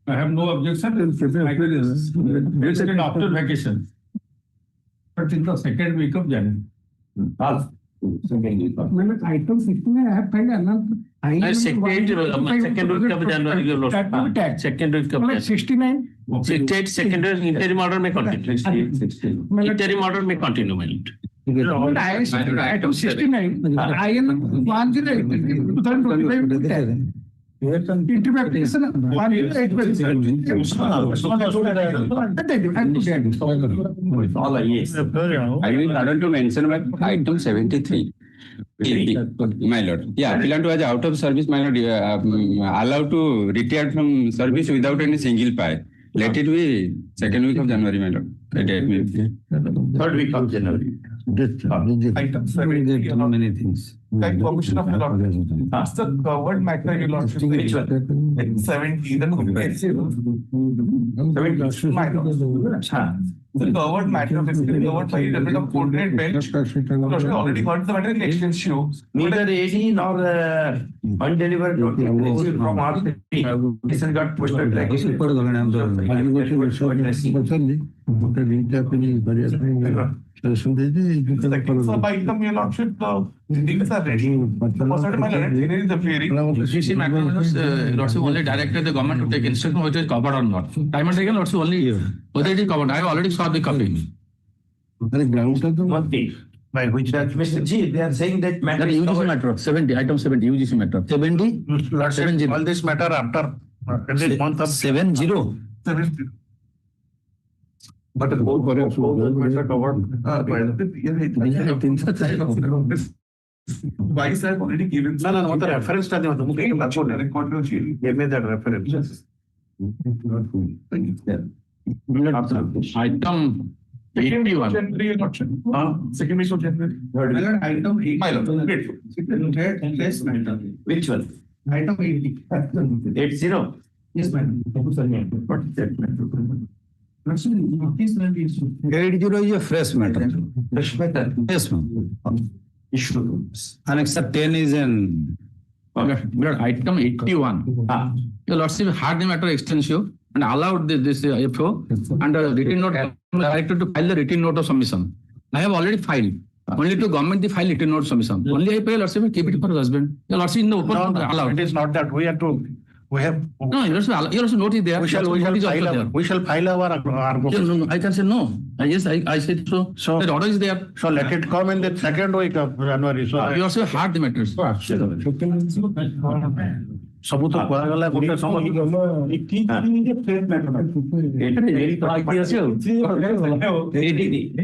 I have no objection. After vacation. But in the second week of January. Item 69, I have filed another. Second week of January, you lost. That will be tax. Second week of Like 69. second interim order may continue. Interim order may continue, my lord. Item 69, IN 108, interim application 108. I will order to mention item 73. My lord. Yeah, applicant was out of service, my lord, allowed to retire from service without any single pay. Let it be second week of January, my lord. Third week of January. Item 70. Many things. Commission of law. That's the covered matter you lost. Which one? 70, the comprehensive. The covered matter basically covered by a bit of coordinate bench. Already heard the matter in extension. Neither AD nor undelivered notice from our this got pushed back. Item your lordship, things are ready. GC matter, lordship only directed the government to take instruction whether it is covered or not. Time and taken, lordship only whether it is covered. I have already saw the copy. One thing. By which that Mr. G, they are saying that matter That is UGC covered. matter, 70, item 70, UGC matter. 70? Lordship, all this matter after this month of 70. But the whole matter covered. Why is that already given? No, what the reference study was. Give me that reference. Item 81. January election. Second week of January. Item 8. My lord. Which one? Item 80. 80. Yes, madam. What is that matter? 80 is a fresh matter. Fresh matter. Yes, ma'am. Issue. Annexure 10 is an. Item 81. Your lordship had the matter extensive and allowed this FO and written note directed to file the written note of submission. I have already filed. Only to government the file written note submission. Only I pay lordship keep it for husband. Your lordship in the open allowed. It is not that we have to. We have. No, your lordship note is there. We shall file our argument. No, I can say no. Yes, I said so. So that order is there. So let it come in the second week of January. So You also had the matters. ସବୁ ତ କୁହାଗଲା ଗୋଟେ ସମୟ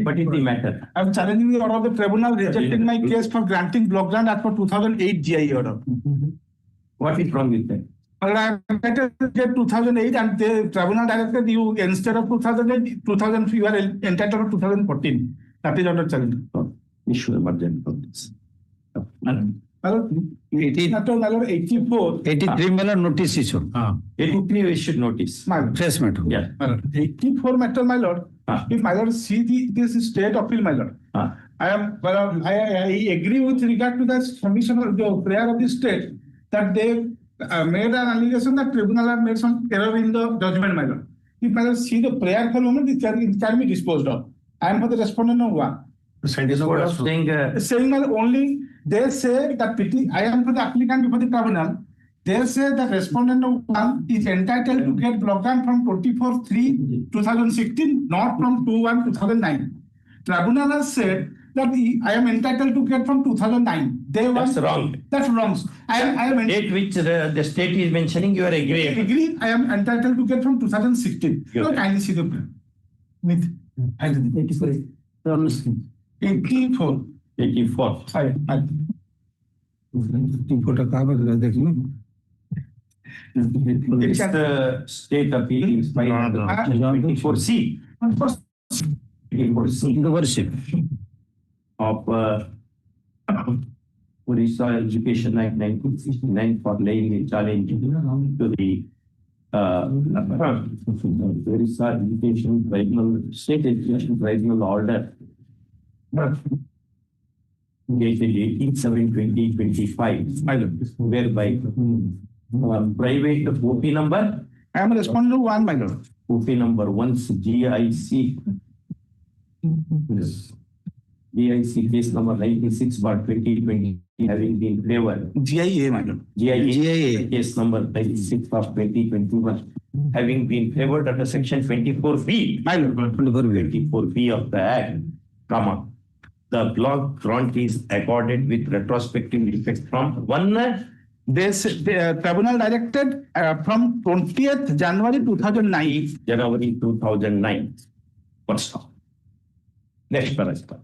What is the matter? I am challenging the order of the tribunal rejecting my case for granting block grant as per 2008 GI order. What is wrong with that? I get 2008 and the tribunal directed you instead of 2008, 2000 you are entitled to 2014. That is under challenge. Issue emergent notice. 84. 83 matter notice issue. 83 we issued notice. Fresh matter. Yeah. 84 matter, my lord. If my lord see this state appeal, my lord. I agree with regard to the submission of the prayer of the state that they made an allegation that tribunal have made some error in the judgment, my lord. If my lord see the prayer for a moment, it can be disposed of. I am for the respondent of one. Saying Saying only they say that I am for the applicant before the tribunal. They say the respondent of one is entitled to get block grant from 24/3/2016, not from 2/1/2009. Tribunal has said that I am entitled to get from 2009. That's wrong. That's wrong. I am date which the state is mentioning, you are agreeing. Agree. I am entitled to get from 2016. You kindly see the plan. 84. 84. It's the state appeal by 24C. The worship of Orissa Education Act 1969 for laying a challenge to the Orissa Education Tribunal, State Education Tribunal Order dated 18/7/2025, whereby private OP number. I am responding to one, my lord. OP number 1's GIC. GIC case number 96/2020 having been favored. GIA, my lord. GIA case number 96/2021 having been favored under section 24B. My lord. 24B of the Act, comma. The block grant is accorded with retrospective effect from 1 The tribunal directed from 20th January 2009. January 2009. First off. Next paragraph.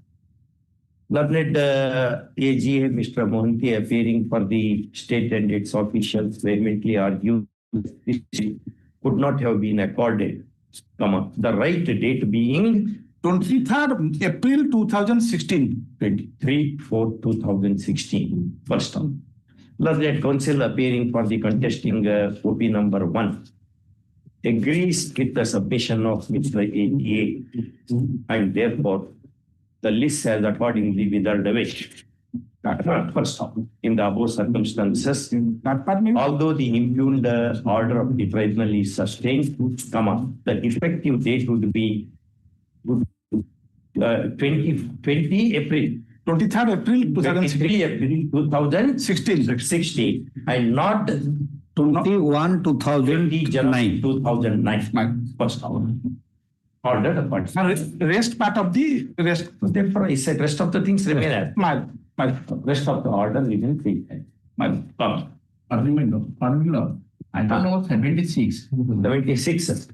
Learned AGA Mr. Mohanty appearing for the state and its officials vehemently argued this could not have been accorded, comma, the right date being 23rd April 2016. 23/4/2016. First off. Learned counsel appearing for the contesting OP number 1 agrees with the submission of Mr. AGA and therefore the list has accordingly withered away. First off, in the above circumstances, although the impugned order of the tribunal is sustained, comma, the effective date would be 23rd April 2016 and not 21/2009. First hour. Order upon. Rest part of the rest. Therefore, I said rest of the things remain as. Rest of the order remain free. I don't know 76. 76.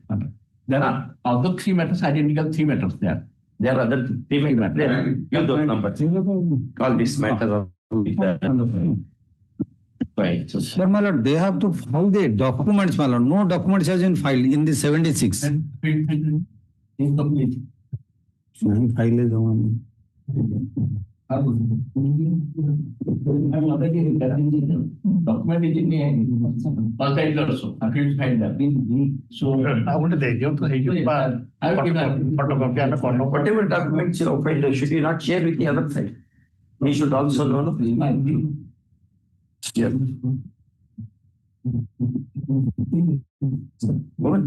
There are other three matters, identical three matters there. There are other three matters. Give those numbers. All these matters are right. But my lord, they have to file the documents, my lord. No documents has been filed in the 76. Incomplete. File is the one. I'm already document is in all sides also. I can find that. So I want to take you to I will give that. Whatever documents you have filed, should you not share with the other side? We should also know. Yeah. Go on.